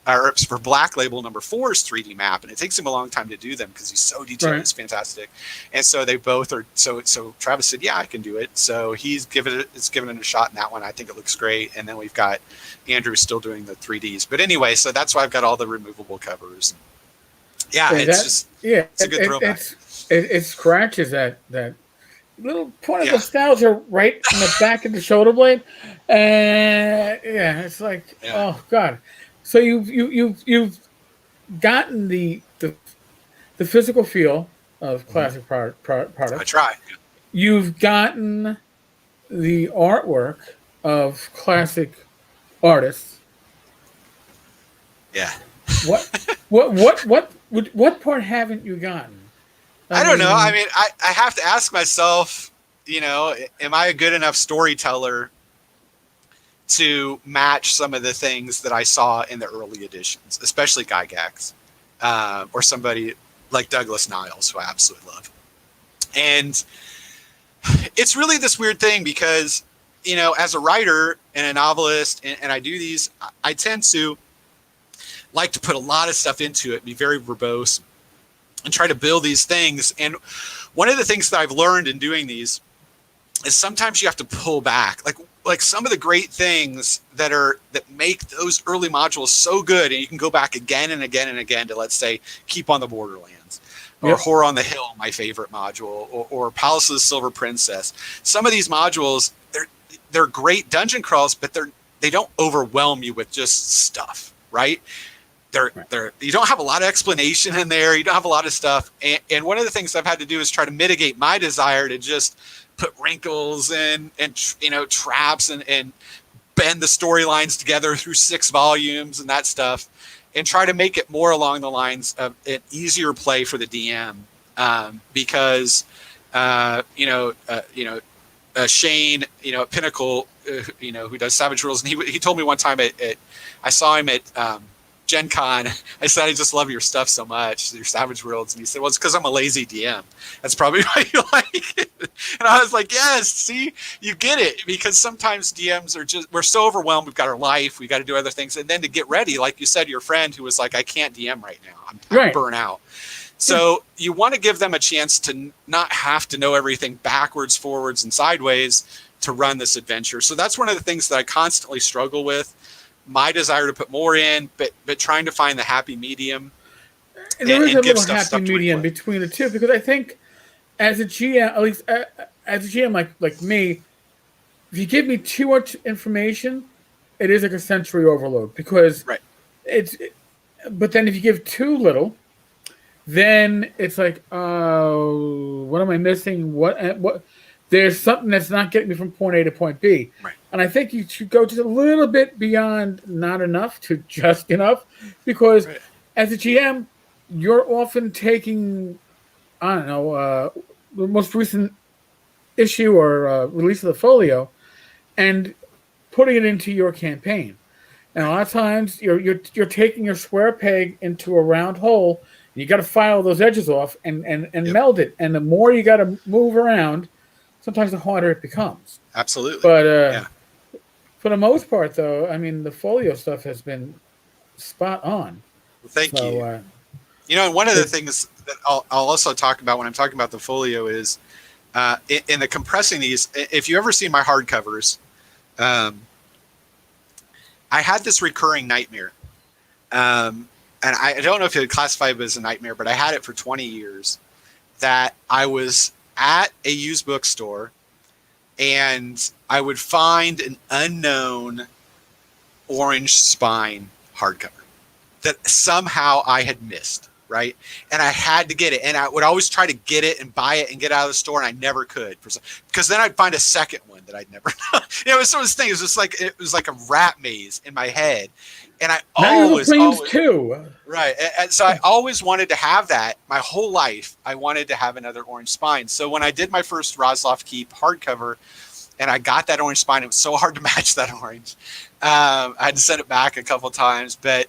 S2: or for Black Label number 4's 3D map, and it takes him a long time to do them because he's so detailed. It's fantastic. And so they both are. So Travis said, yeah, I can do it. So he's given it a shot in that one. I think it looks great. And then we've got Andrew still doing the 3Ds. But anyway, so that's why I've got all the removable covers. Yeah, it's a good throwback.
S1: It scratches that little point of nostalgia right in the back of the shoulder blade, and it's like, oh god. So you've gotten the physical feel of classic product.
S2: I try.
S1: You've gotten the artwork of classic artists.
S2: Yeah.
S1: What part haven't you gotten?
S2: I don't know. I mean, I have to ask myself, am I a good enough storyteller to match some of the things that I saw in the early editions, especially Gygax, or somebody like Douglas Niles, who I absolutely love. And it's really this weird thing because, as a writer and a novelist, and I do these, I tend to like to put a lot of stuff into it, be very verbose, and try to build these things. And one of the things that I've learned in doing these is sometimes you have to pull back. Like some of the great things that make those early modules so good, and you can go back again and again and again to, let's say, Keep on the Borderlands, or Horror on the Hill, my favorite module, or Palace of the Silver Princess. Some of these modules, they're great dungeon crawls, but they don't overwhelm you with just stuff, right? You don't have a lot of explanation in there. You don't have a lot of stuff. And one of the things I've had to do is try to mitigate my desire to just put wrinkles and traps and bend the storylines together through 6 volumes and that stuff, and try to make it more along the lines of an easier play for the DM. Because Shane, at Pinnacle, who does Savage Rules, and he told me one time I saw him at Gen Con. I said, I just love your stuff so much, your Savage Worlds. And he said, well, it's because I'm a lazy DM. That's probably why you like it. And I was like, yes, see, you get it. Because sometimes DMs we're so overwhelmed. We've got our life. We got to do other things. And then to get ready, like you said, your friend who was like, I can't DM right now. I'm burnt out. So you want to give them a chance to not have to know everything backwards, forwards, and sideways run this adventure. So that's one of the things that I constantly struggle with. My desire to put more in, but trying to find the happy medium
S1: And there is a
S2: give
S1: little
S2: stuff
S1: happy
S2: to
S1: medium
S2: replay.
S1: between the two, because I think as a GM, at least as a GM like me, if you give me too much information, it is like a sensory overload, because
S2: Right.
S1: but then if you give too little, then it's like, oh, what am I missing? What? There's something that's not getting me from point A to point B.
S2: Right.
S1: And I think you should go just a little bit beyond not enough to just enough, because
S2: Right.
S1: as a GM, you're often taking, I don't know, the most recent issue or release of the Folio and putting it into your campaign. And a lot of times you're taking your square peg into a round hole. And you got to file those edges off and
S2: Yep.
S1: meld it. And the more you got to move around, sometimes the harder it becomes.
S2: Absolutely.
S1: But
S2: yeah.
S1: for the most part, though, I mean, the Folio stuff has been spot on.
S2: Well, thank you. You know, one of the things that I'll also talk about when I'm talking about the Folio is in the compressing these. If you ever see my hardcovers, I had this recurring nightmare. And I don't know if it would classify it as a nightmare, but I had it for 20 years, that I was at a used bookstore and I would find an unknown orange spine hardcover that somehow I had missed, right? And I had to get it. And I would always try to get it and buy it and get out of the store, and I never could. Because then I'd find a second one that I'd never it was sort of thing. It was like a rat maze in my head. And I always
S1: too.
S2: Right. And so I always wanted to have that my whole life. I wanted to have another orange spine. So when I did my first Roslov Keep hardcover and I got that orange spine, it was so hard to match that orange. I had to send it back a couple of times, but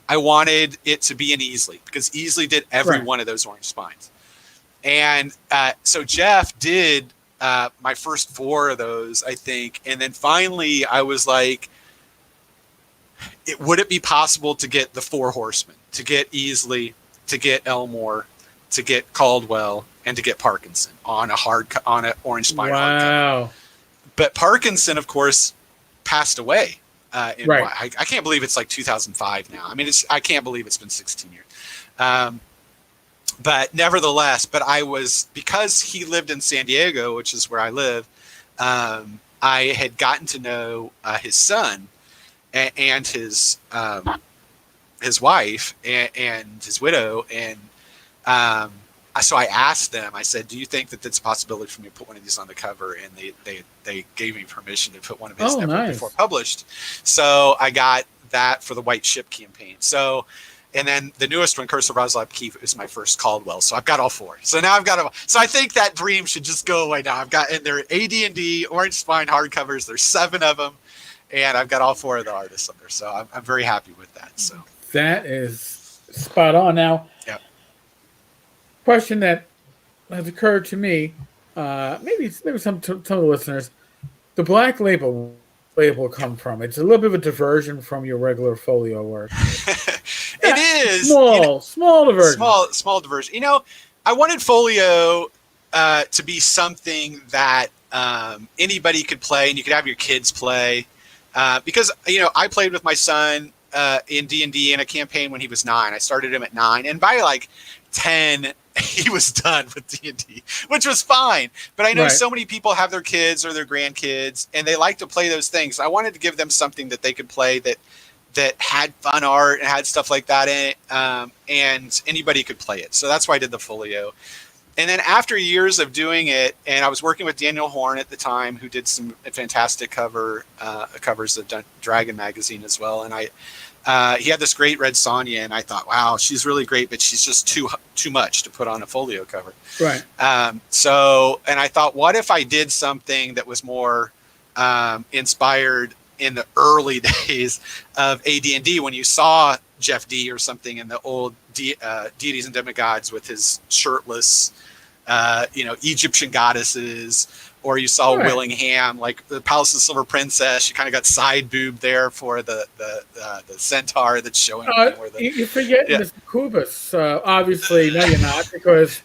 S2: I wanted it to be an Easley, because Easley did every one of those orange spines. And so Jeff did my first 4 of those, I think. And then finally I was like, would it be possible to get the 4 horsemen, to get Easley, to get Elmore, to get Caldwell, and to get Parkinson on an orange spine hardcover? But Parkinson, of course, passed away. I can't believe it's like 2005 now. I mean, I can't believe it's been 16 years. But nevertheless, because he lived in San Diego, which is where I live, I had gotten to know his son and his wife and his widow. And so I asked them, I said, do you think that it's a possibility for me to put one of these on the cover? And they gave me permission to put one of his before published. So I got that for the White Ship campaign. So, and then the newest one, Curse of Roslov Keep, is my first Caldwell. So I've got all 4. So now so I think that dream should just go away now. I've got, and they're AD&D orange spine hardcovers. There's 7 of them. And I've got all 4 of the artists up there. So I'm very happy with that. So
S1: that is spot on. Now, question that has occurred to me, maybe some of the listeners, the black label come from? It's a little bit of a diversion from your regular Folio work.
S2: It is
S1: small diversion.
S2: Small diversion. You know, I wanted Folio to be something that anybody could play, and you could have your kids play. Because, you know, I played with my son in D&D in a campaign when he was 9. I started him at 9, and by like 10, he was done with D&D, which was fine. But I know so many people have their kids or their grandkids, and they like to play those things. I wanted to give them something that they could play that had fun art and had stuff like that in it, and anybody could play it. So that's why I did the Folio. And then after years of doing it, and I was working with Daniel Horn at the time, who did some fantastic covers of Dragon magazine as well. And he had this great Red Sonja, and I thought, wow, she's really great, but she's just too much to put on a Folio cover.
S1: Right.
S2: So, and I thought, what if I did something that was more inspired in the early days of AD&D, when you saw Jeff D or something in the old Deities and Demigods with his shirtless, Egyptian goddesses, or you saw Willingham, like the Palace of the Silver Princess. She kind of got side boob there for the centaur that's showing.
S1: You're forgetting the Kubus. Obviously, no, you're not, because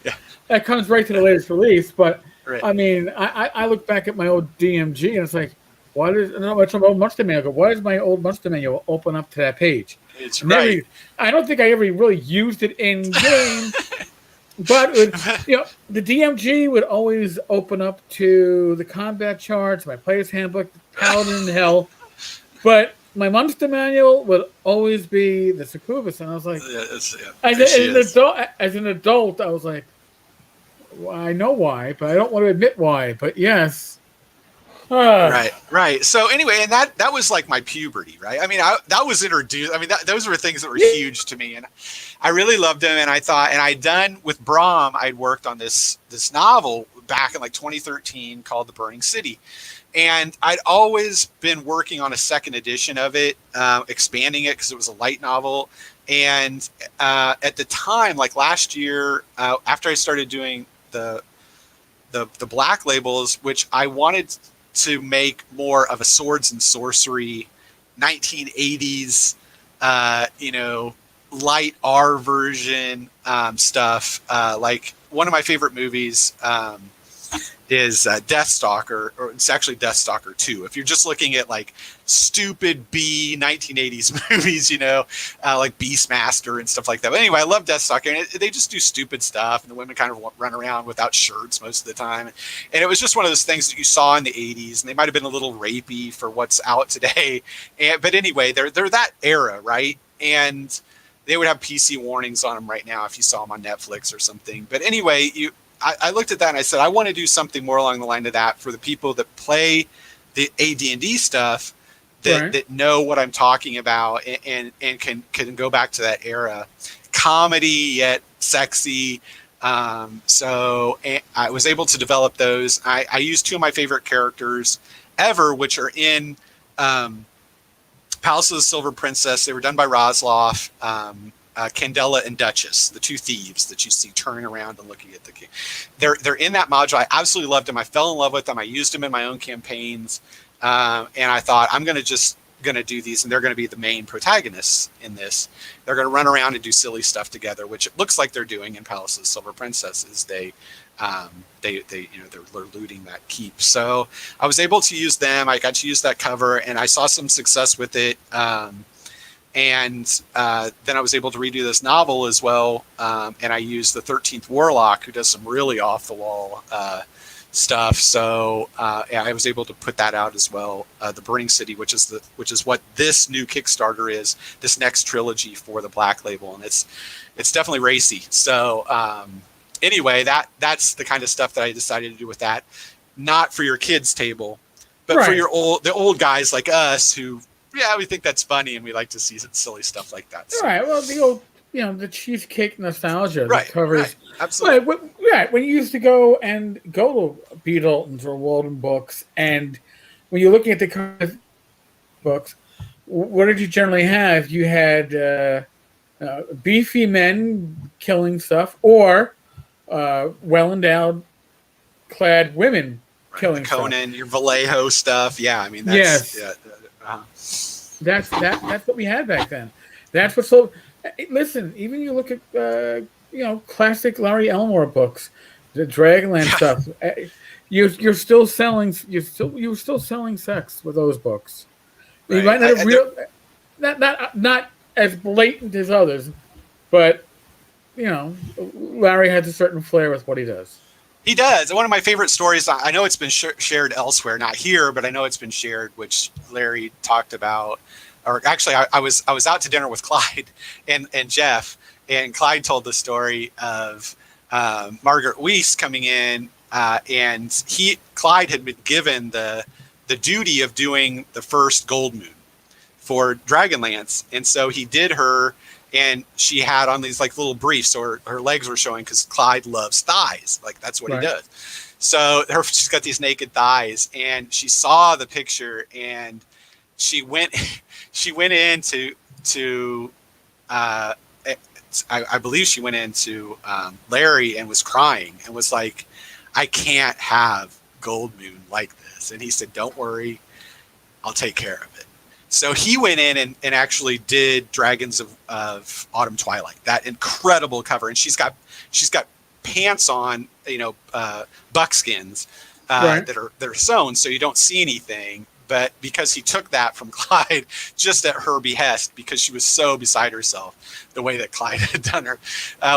S1: that comes right to the latest release. But
S2: Right.
S1: I mean, I look back at my old DMG and it's like, why does no, it's an old Monster Manual. I go, why does my old Monster Manual open up to that page?
S2: It's
S1: I never,
S2: right.
S1: I don't think I ever really used it in game, but the DMG would always open up to the combat charts, my player's handbook, Paladin in Hell, but my Monster Manual would always be the succubus, and I was like,
S2: Yeah, there she is.
S1: as an adult, I was like, well, I know why, but I don't want to admit why. But yes.
S2: Right, right. So anyway, and that was like my puberty, right? I mean, that was introduced. I mean, those were things that were huge to me, and I really loved them. And I thought, and I'd done with Brom, I'd worked on this novel back in like 2013 called The Burning City, and I'd always been working on a second edition of it, expanding it because it was a light novel. And at the time, like last year, after I started doing the black labels, which I wanted to make more of a swords and sorcery 1980s light R version stuff. Like one of my favorite movies is Deathstalker, or it's actually Deathstalker 2. If you're just looking at like stupid B 1980s movies, like Beastmaster and stuff like that. But anyway, I love Deathstalker, and they just do stupid stuff, and the women kind of run around without shirts most of the time. And it was just one of those things that you saw in the 80s, and they might have been a little rapey for what's out today. But anyway, they're that era, right? And they would have PC warnings on them right now if you saw them on Netflix or something. But anyway, I looked at that and I said, I want to do something more along the line of that for the people that play the AD&D stuff that know what I'm talking about and can go back to that era. Comedy yet sexy. So I was able to develop those. I used two of my favorite characters ever, which are in Palace of the Silver Princess. They were done by Rosloff. Candela and Duchess, the two thieves that you see turning around and looking at the king. They're in that module. I absolutely loved them. I fell in love with them. I used them in my own campaigns, and I thought I'm going to do these, and they're going to be the main protagonists in this. They're going to run around and do silly stuff together, which it looks like they're doing in Palace of the Silver Princess. They're looting that keep. So I was able to use them. I got to use that cover, and I saw some success with it. And then I was able to redo this novel as well, and I used the 13th Warlock, who does some really off-the-wall stuff. So I was able to put that out as well. The Burning City, which is what this new Kickstarter is, this next trilogy for the Black Label, and it's definitely racy. So anyway, that's the kind of stuff that I decided to do with that. Not for your kids' table, but for the old guys like us who. Yeah, we think that's funny, and we like to see silly stuff like that. So.
S1: Right. Well, the old, the cheesecake nostalgia that covers.
S2: Right. Absolutely.
S1: When you used to go to B. Dalton's or Walden Books, and when you're looking at the books, what did you generally have? You had beefy men killing stuff, or well-endowed, clad women killing
S2: Conan,
S1: stuff.
S2: your Vallejo stuff. Yeah, I mean, that's... Yes.
S1: That's what we had back then. That's what sold. Listen, even you look at classic Larry Elmore books, the Dragonland stuff. You're still selling. You're still selling sex with those books. Right. You might not have not as blatant as others, but Larry has a certain flair with what he does.
S2: He does. One of my favorite stories, I know it's been shared elsewhere, not here, but I know it's been shared, which Larry talked about. Or actually, I was out to dinner with Clyde and Jeff, and Clyde told the story of Margaret Weiss coming in, and Clyde had been given the duty of doing the first Gold Moon for Dragonlance, and so he did her. And she had on these like little briefs, or her legs were showing because Clyde loves thighs. Like that's what he does. So she's got these naked thighs, and she saw the picture, and she went into I believe she went into Larry and was crying and was like, I can't have Gold Moon like this. And he said, don't worry, I'll take care of it. So he went in and actually did Dragons of Autumn Twilight, that incredible cover. And she's got pants on, buckskins
S1: Right.
S2: that are sewn, so you don't see anything. But because he took that from Clyde just at her behest, because she was so beside herself the way that Clyde had done her,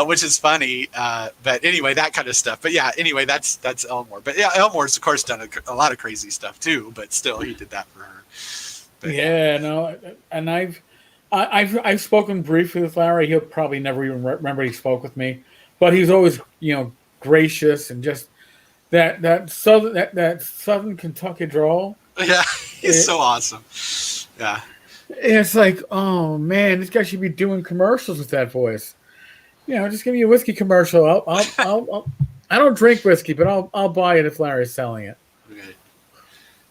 S2: which is funny. But anyway, that kind of stuff. But yeah, anyway, that's Elmore. But yeah, Elmore's of course done a lot of crazy stuff too. But still, he did that for her. But,
S1: Yeah, no, and I've spoken briefly with Larry. He'll probably never even remember he spoke with me, but he's always gracious and just that southern Kentucky drawl.
S2: yeah, he's so awesome. Yeah.
S1: It's like, oh man, this guy should be doing commercials with that voice. Just give me a whiskey commercial. I don't drink whiskey, but I'll buy it if Larry's selling it.
S2: Okay.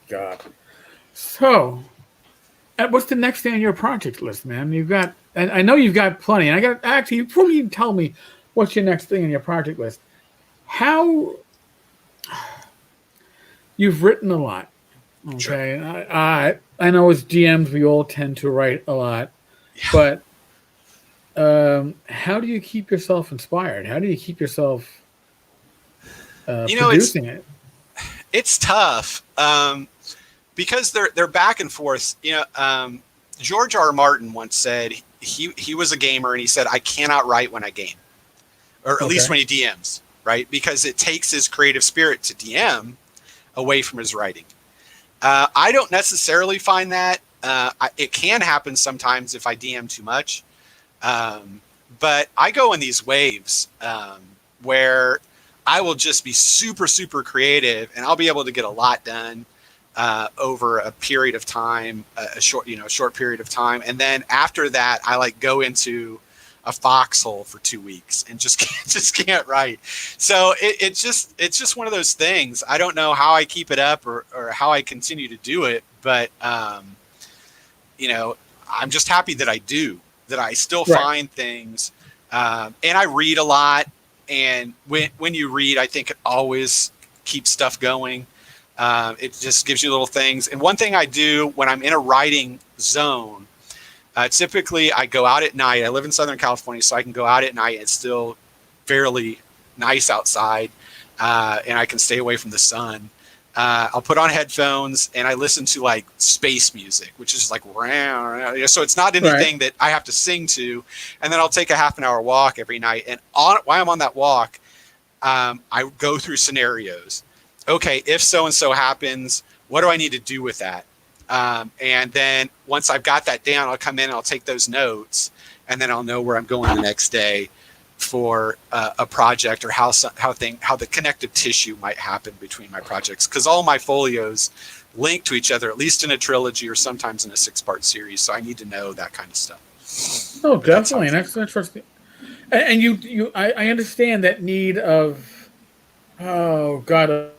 S1: God. So, what's the next thing on your project list, man? You've got, and I know you've got plenty. And I got actually, you probably even tell me what's your next thing on your project list. How you've written a lot, okay? Sure. I know as DMs we all tend to write a lot, yeah. But how do you keep yourself inspired? How do you keep yourself producing it?
S2: It's tough because they're back and forth. George R. R. Martin once said he was a gamer and he said, I cannot write when I game, or at least when he DMs, right? Because it takes his creative spirit to DM away from his writing. I don't necessarily find that. It can happen sometimes if I DM too much. But I go in these waves where I will just be super, super creative, and I'll be able to get a lot done over a period of time, a short period of time. And then after that, I go into a foxhole for 2 weeks and just can't write. So it's just one of those things. I don't know how I keep it up or how I continue to do it, but I'm just happy that I do, that I still find things. And I read a lot. And when you read, I think it always keeps stuff going. It just gives you little things. And one thing I do when I'm in a writing zone, typically I go out at night. I live in Southern California, so I can go out at night. It's still fairly nice outside, and I can stay away from the sun. I'll put on headphones and I listen to space music, which is so it's not anything that I have to sing to. And then I'll take a half an hour walk every night. And while I'm on that walk, I go through scenarios. Okay, if so-and-so happens, what do I need to do with that? And then once I've got that down, I'll come in and I'll take those notes, and then I'll know where I'm going the next day for a project, or how the connective tissue might happen between my projects. Because all my folios link to each other, at least in a trilogy or sometimes in a 6-part series. So I need to know that kind of stuff.
S1: Oh, definitely. That's interesting. And I understand that need of, oh God,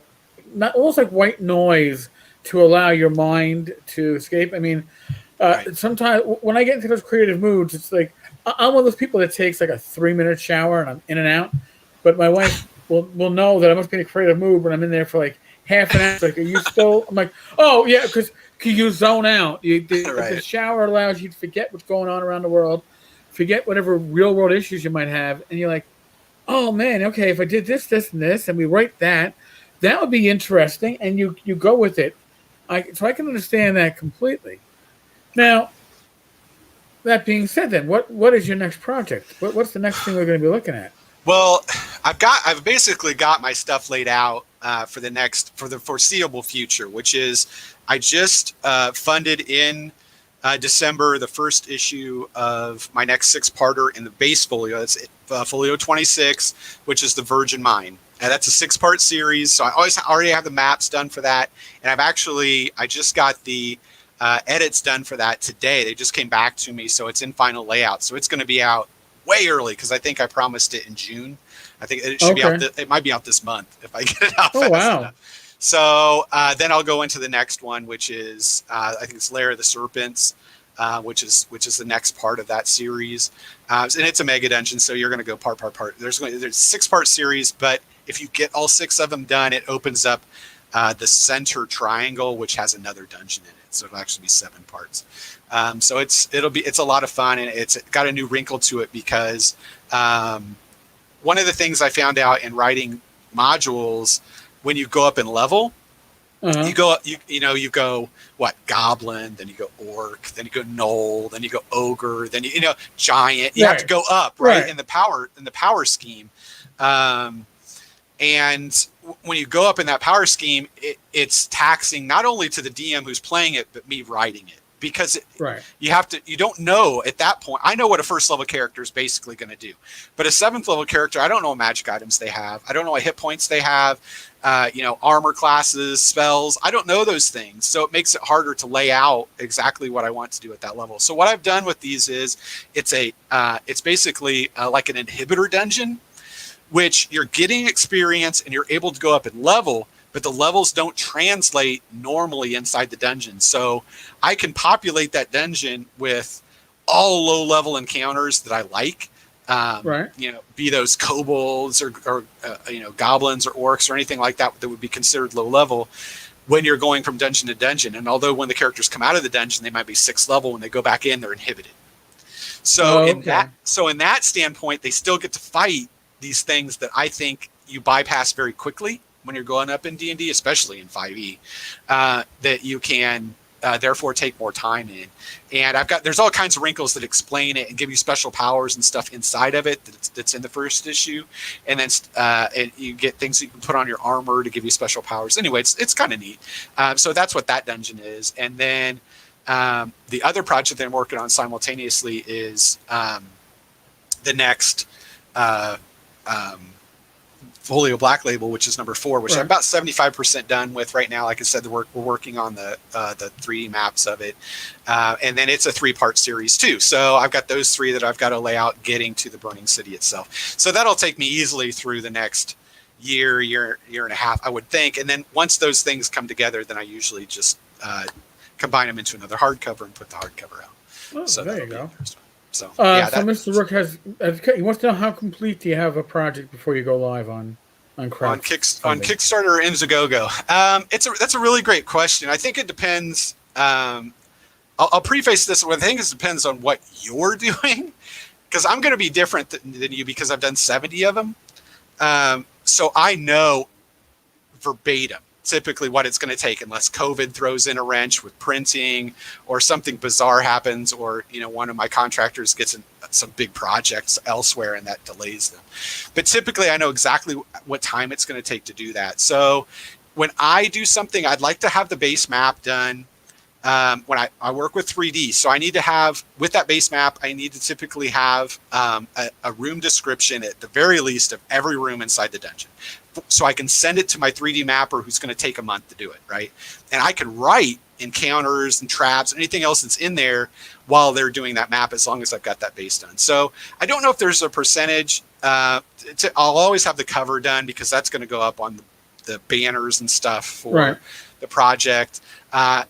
S1: not almost like white noise to allow your mind to escape. I mean, sometimes when I get into those creative moods, it's like I'm one of those people that takes a 3-minute shower and I'm in and out. But my wife will know that I must be in a creative mood when I'm in there for half an hour. It's like, are you still? I'm like, oh yeah, because you zone out. The shower allows you to forget what's going on around the world, forget whatever real world issues you might have, and you're like, oh man, okay, if I did this, this, and this, and we write that would be interesting, and you go with it. So I can understand that completely. Now, that being said, then what is your next project? What's the next thing we're going to be looking at?
S2: Well, I've basically got my stuff laid out for the foreseeable future, which is I just funded in December the first issue of my next 6-parter in the base folio. That's folio 26, which is the Virgin Mine. And that's a 6-part series, so I already have the maps done for that. And I just got the edits done for that today. They just came back to me, so it's in final layout. So it's going to be out way early, because I think I promised it in June. I think it should be out. It might be out this month if I get it out fast enough. So then I'll go into the next one, which is I think it's Lair of the Serpents, which is the next part of that series. And it's a mega dungeon, so you're going to go part. There's 6-part series, but if you get all 6 of them done, it opens up the center triangle, which has another dungeon in it. So it'll actually be 7 parts. So it's a lot of fun, and it's got a new wrinkle to it because one of the things I found out in writing modules, when you go up in level,
S1: Uh-huh.
S2: you go what, goblin, then you go orc, then you go gnoll, then you go ogre, then you know giant. You have to go up, right, in the power scheme. And when you go up in that power scheme, it's taxing not only to the DM who's playing it, but me writing it, because you don't know at that point. I know what a first level character is basically going to do, but a 7th level character, I don't know what magic items they have. I don't know what hit points they have, armor classes, spells. I don't know those things. So it makes it harder to lay out exactly what I want to do at that level. So what I've done with these is it's basically like an inhibitor dungeon, which you're getting experience and you're able to go up in level, but the levels don't translate normally inside the dungeon. So I can populate that dungeon with all low level encounters that I like. Be those kobolds or goblins or orcs or anything like that would be considered low level when you're going from dungeon to dungeon. And although when the characters come out of the dungeon, they might be 6th level, when they go back in, they're inhibited. So in that standpoint, they still get to fight these things that I think you bypass very quickly when you're going up in D&D, especially in 5e, that you can therefore take more time in. And there's all kinds of wrinkles that explain it and give you special powers and stuff inside of it that's in the first issue. And then and you get things that you can put on your armor to give you special powers. Anyway, it's kind of neat. So that's what that dungeon is. And then the other project that I'm working on simultaneously is the next Folio Black Label, which is number 4, which I'm about 75% done with right now. Like I said, we're working on the 3D maps of it, and then it's a 3-part series too. So I've got those 3 that I've got to lay out getting to the Burning City itself. So that'll take me easily through the next year and a half, I would think. And then once those things come together, then I usually just combine them into another hardcover and put the hardcover out.
S1: Oh, so there you go.
S2: So,
S1: so Mr. Rook he wants to know, how complete do you have a project before you go live on
S2: Kickstarter or Indiegogo? That's a really great question. I think it depends. I'll preface this with, I think it depends on what you're doing, because I'm going to be different than you because I've done 70 of them. So I know verbatim typically what it's going to take, unless COVID throws in a wrench with printing or something bizarre happens, or one of my contractors gets some big projects elsewhere and that delays them. But typically I know exactly what time it's going to take to do that. So when I do something, I'd like to have the base map done. When I work with 3D, so I need to have, with that base map, I need to typically have a room description at the very least of every room inside the dungeon, so I can send it to my 3D mapper, who's going to take a month to do it, right? And I can write encounters and traps, anything else that's in there while they're doing that map, as long as I've got that base done. So I don't know if there's a percentage. I'll always have the cover done, because that's going to go up on the banners and stuff for the project.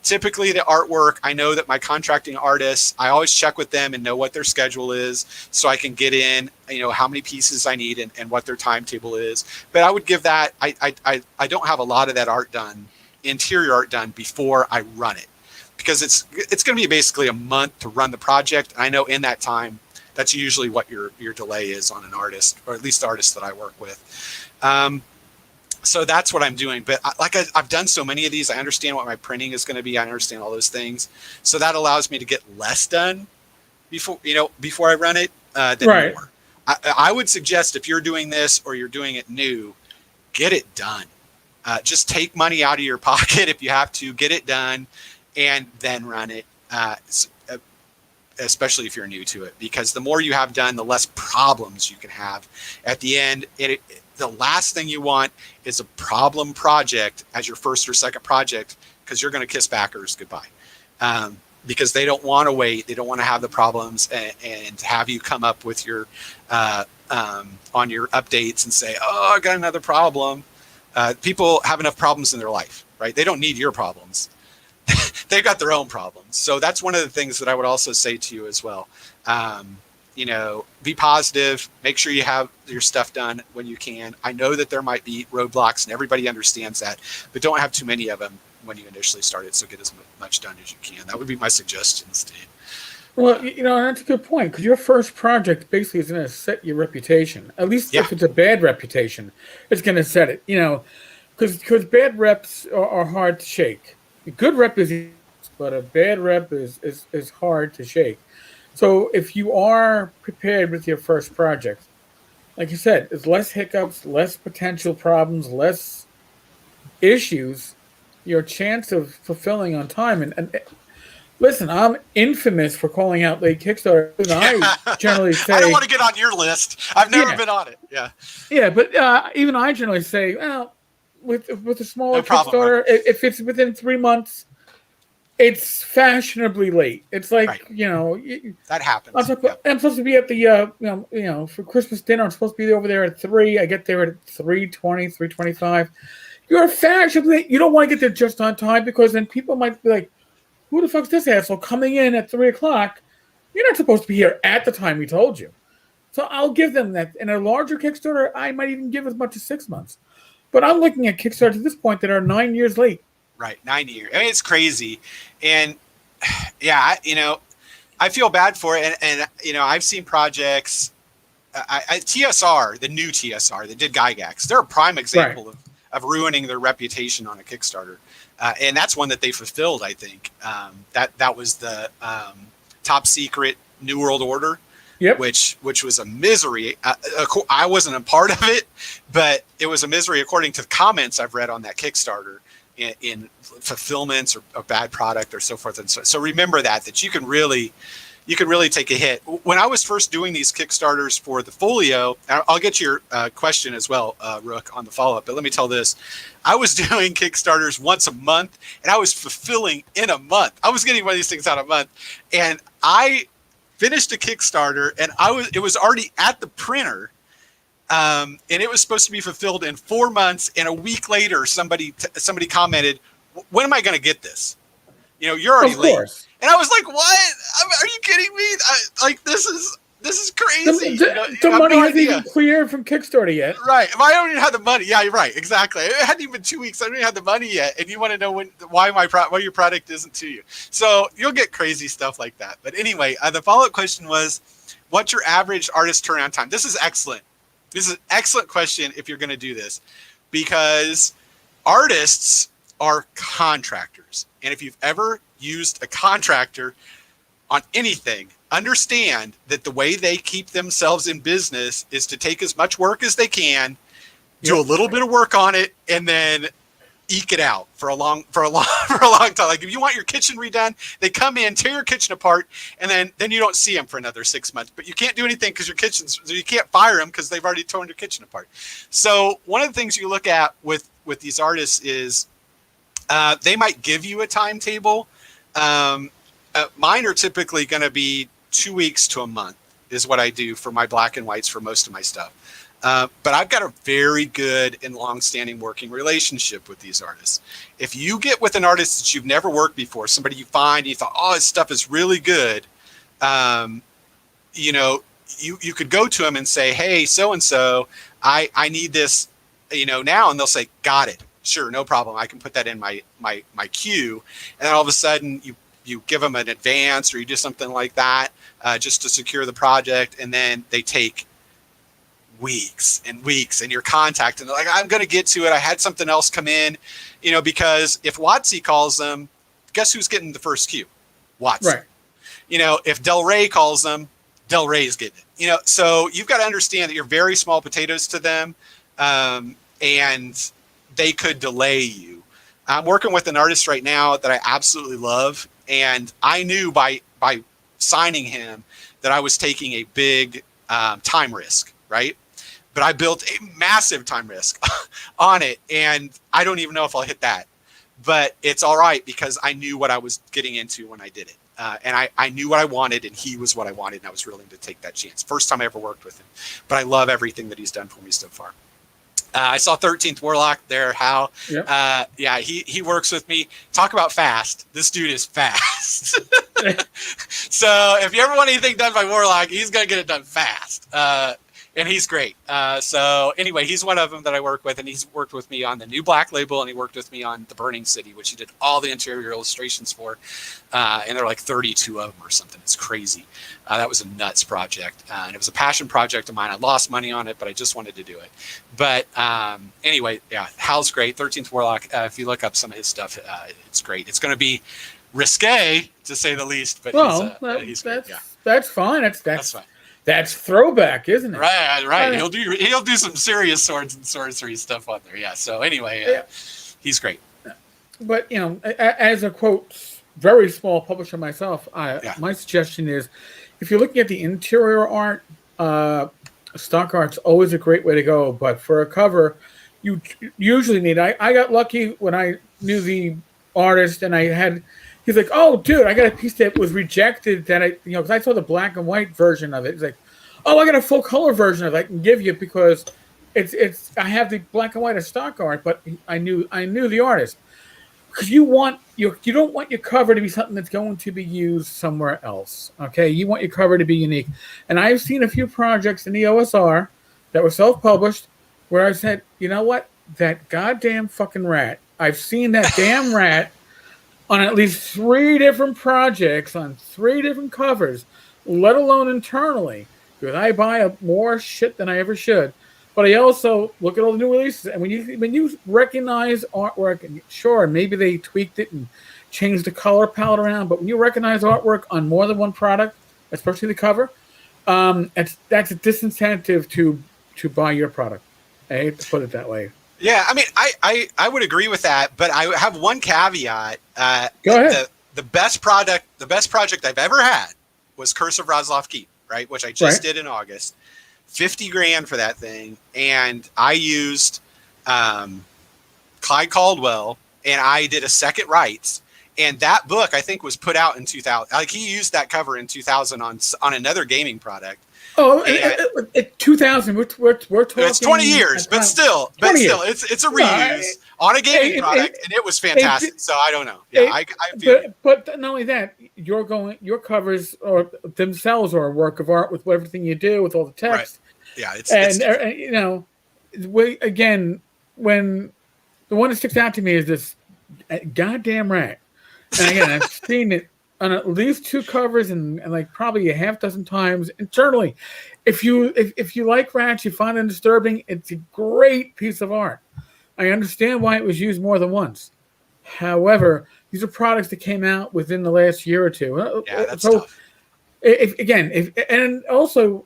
S2: Typically the artwork, I know that my contracting artists, I always check with them and know what their schedule is, so I can get in, how many pieces I need and what their timetable is. But I would give that, I don't have a lot of that art done, interior art done, before I run it, because it's going to be basically a month to run the project. I know in that time, that's usually what your delay is on an artist, or at least the artists that I work with. So that's what I'm doing. But I've done so many of these, I understand what my printing is going to be. I understand all those things. So that allows me to get less done before I run it than more. I would suggest, if you're doing this or you're doing it new, get it done. Just take money out of your pocket if you have to, get it done, and then run it, especially if you're new to it. Because the more you have done, the less problems you can have. At the end, the last thing you want is a problem project as your first or second project, because you're going to kiss backers goodbye. Because they don't want to wait. They don't want to have the problems and have you come up with your on your updates and say, oh, I got another problem. People have enough problems in their life, right? They don't need your problems. They've got their own problems. So that's one of the things that I would also say to you as well. Be positive, make sure you have your stuff done when you can. I know that there might be roadblocks, and everybody understands that, but don't have too many of them when you initially start it. So get as much done as you can. That would be my suggestion, Steve.
S1: Well, that's a good point because your first project basically is going to set your reputation. At least
S2: Yeah.
S1: if it's a bad reputation, it's going to set it. Because bad reps are hard to shake. A good rep is easy, but a bad rep is hard to shake. So if you are prepared with your first project, like you said, there's less hiccups, less potential problems, less issues. Your chance of fulfilling on time and listen, I'm infamous for calling out late Kickstarter. And I generally
S2: I don't
S1: say,
S2: want to get on your list. I've never
S1: yeah,
S2: been on it. Yeah.
S1: yeah, but even I generally say, well, with a smaller
S2: No problem, bro.
S1: Kickstarter, if it's within 3 months, it's fashionably late. It's like
S2: Right. That happens. Yeah.
S1: I'm supposed to be at the for Christmas dinner. I'm supposed to be over there at 3. I get there at 3:20, 3:25. You're fashionably. You don't want to get there just on time because then people might be like, "Who the fuck's this asshole coming in at 3 o'clock?" You're not supposed to be here at the time we told you. So I'll give them that. In a larger Kickstarter, I might even give as much as 6 months. But I'm looking at Kickstarters at this point that are 9 years late.
S2: Right. 9 years. I mean, it's crazy. And yeah, I feel bad for it. And I've seen projects, TSR, the new TSR that did Gygax. They're a prime example of ruining their reputation on a Kickstarter. And that's one that they fulfilled, I think. That was the top secret New World Order.
S1: Yep.
S2: Which was a misery. I wasn't a part of it, but it was a misery according to the comments I've read on that Kickstarter in fulfillments or bad product or so forth and so remember that you can really take a hit. When I was first doing these Kickstarters for the Folio, I'll get your question as well, Rook, on the follow-up, but let me tell this. I was doing Kickstarters once a month, and I was fulfilling in a month. I was getting one of these things out a month, and I finished a Kickstarter, and it was already at the printer, and it was supposed to be fulfilled in 4 months, and a week later, somebody commented, "When am I going to get this? You're already late." And I was like, "What? Are you kidding me? This is crazy."
S1: The money hasn't even cleared from Kickstarter yet.
S2: Right. If I don't even have the money. Yeah, you're right. Exactly. It hadn't even been 2 weeks. I don't even have the money yet. And you want to know why your product isn't to you. So you'll get crazy stuff like that. But anyway, the follow-up question was, what's your average artist turnaround time? This is excellent. This is an excellent question if you're going to do this, because artists are contractors. And if you've ever used a contractor on anything, understand that the way they keep themselves in business is to take as much work as they can, do a little bit of work on it, and then eke it out for a long time. Like if you want your kitchen redone, they come in, tear your kitchen apart, and then you don't see them for another 6 months. But you can't do anything because you can't fire them because they've already torn your kitchen apart. So one of the things you look at with these artists is they might give you a timetable. Mine are typically going to be 2 weeks to a month is what I do for my black and whites for most of my stuff. But I've got a very good and long-standing working relationship with these artists. If you get with an artist that you've never worked before, somebody you find and you thought, oh, his stuff is really good, you could go to them and say, hey, so-and-so, I need this, now, and they'll say, got it. Sure, no problem. I can put that in my queue. And then all of a sudden you give them an advance or you do something like that just to secure the project. And then they take weeks and weeks and you're contacting. They're like, I'm going to get to it. I had something else come in, because if Watsy calls them, guess who's getting the first queue? Watsy. Right. If Del Rey calls them, Del Rey's getting it. So you've got to understand that you're very small potatoes to them. And they could delay you. I'm working with an artist right now that I absolutely love. And I knew by signing him that I was taking a big time risk, right? But I built a massive time risk on it. And I don't even know if I'll hit that. But it's all right because I knew what I was getting into when I did it. And I knew what I wanted and he was what I wanted. And I was willing to take that chance. First time I ever worked with him. But I love everything that he's done for me so far. I saw 13th Warlock there, Hal. Yep. He works with me. Talk about fast. This dude is fast. So if you ever want anything done by Warlock, he's going to get it done fast. And he's great. So anyway, he's one of them that I work with, and he's worked with me on the new Black Label, and he worked with me on the Burning City, which he did all the interior illustrations for. And there are like 32 of them or something. It's crazy. That was a nuts project, and it was a passion project of mine. I lost money on it, but I just wanted to do it. But anyway, yeah, Hal's great. 13th Warlock. If you look up some of his stuff, it's great. It's going to be risque to say the least, but he's great. Yeah,
S1: that's fine.
S2: that's fine.
S1: That's throwback, isn't it?
S2: Right. He'll do some serious swords and sorcery stuff on there. Yeah. So anyway, he's great.
S1: But as a quote very small publisher myself, my suggestion is, if you're looking at the interior art, stock art's always a great way to go. But for a cover, you usually need. I got lucky when I knew the artist, and he's like, "Oh, dude, I got a piece that was rejected that because I saw the black and white version of it." He's like, "Oh, I got a full color version of it I can give you because I have the black and white of stock art, but I knew the artist." Because you don't want your cover to be something that's going to be used somewhere else. Okay, you want your cover to be unique. And I've seen a few projects in the OSR that were self-published where I said, you know what, that goddamn fucking rat. I've seen that damn rat on at least 3 different projects on 3 different covers, let alone internally, because I buy more shit than I ever should. But I also look at all the new releases, and when you recognize artwork, and sure, maybe they tweaked it and changed the color palette around, but when you recognize artwork on more than one product, especially the cover, that's a disincentive to buy your product. I hate to put it that way.
S2: Yeah, I mean, I would agree with that, but I have one caveat.
S1: Go ahead.
S2: The best project I've ever had was Curse of Razloff Keep, right, which I just did in August. $50,000 for that thing, and I used Clyde Caldwell, and I did a second rights, and that book I think was put out in 2000. Like, he used that cover in 2000 on another gaming product.
S1: Oh, 2000. We're talking.
S2: It's 20 years, but still, it's a reuse on a gaming product, and it was fantastic. So I don't know. Yeah, I feel.
S1: But not only that, your covers or themselves are a work of art with everything you do, with all the text.
S2: Right. Yeah,
S1: when the one that sticks out to me is this goddamn rat, and again, I've seen it on at least 2 covers and like probably a half dozen times internally. If you like rats, you find it disturbing, it's a great piece of art. I understand why it was used more than once. However, these are products that came out within the last year or two.
S2: Yeah, that's tough.
S1: And also,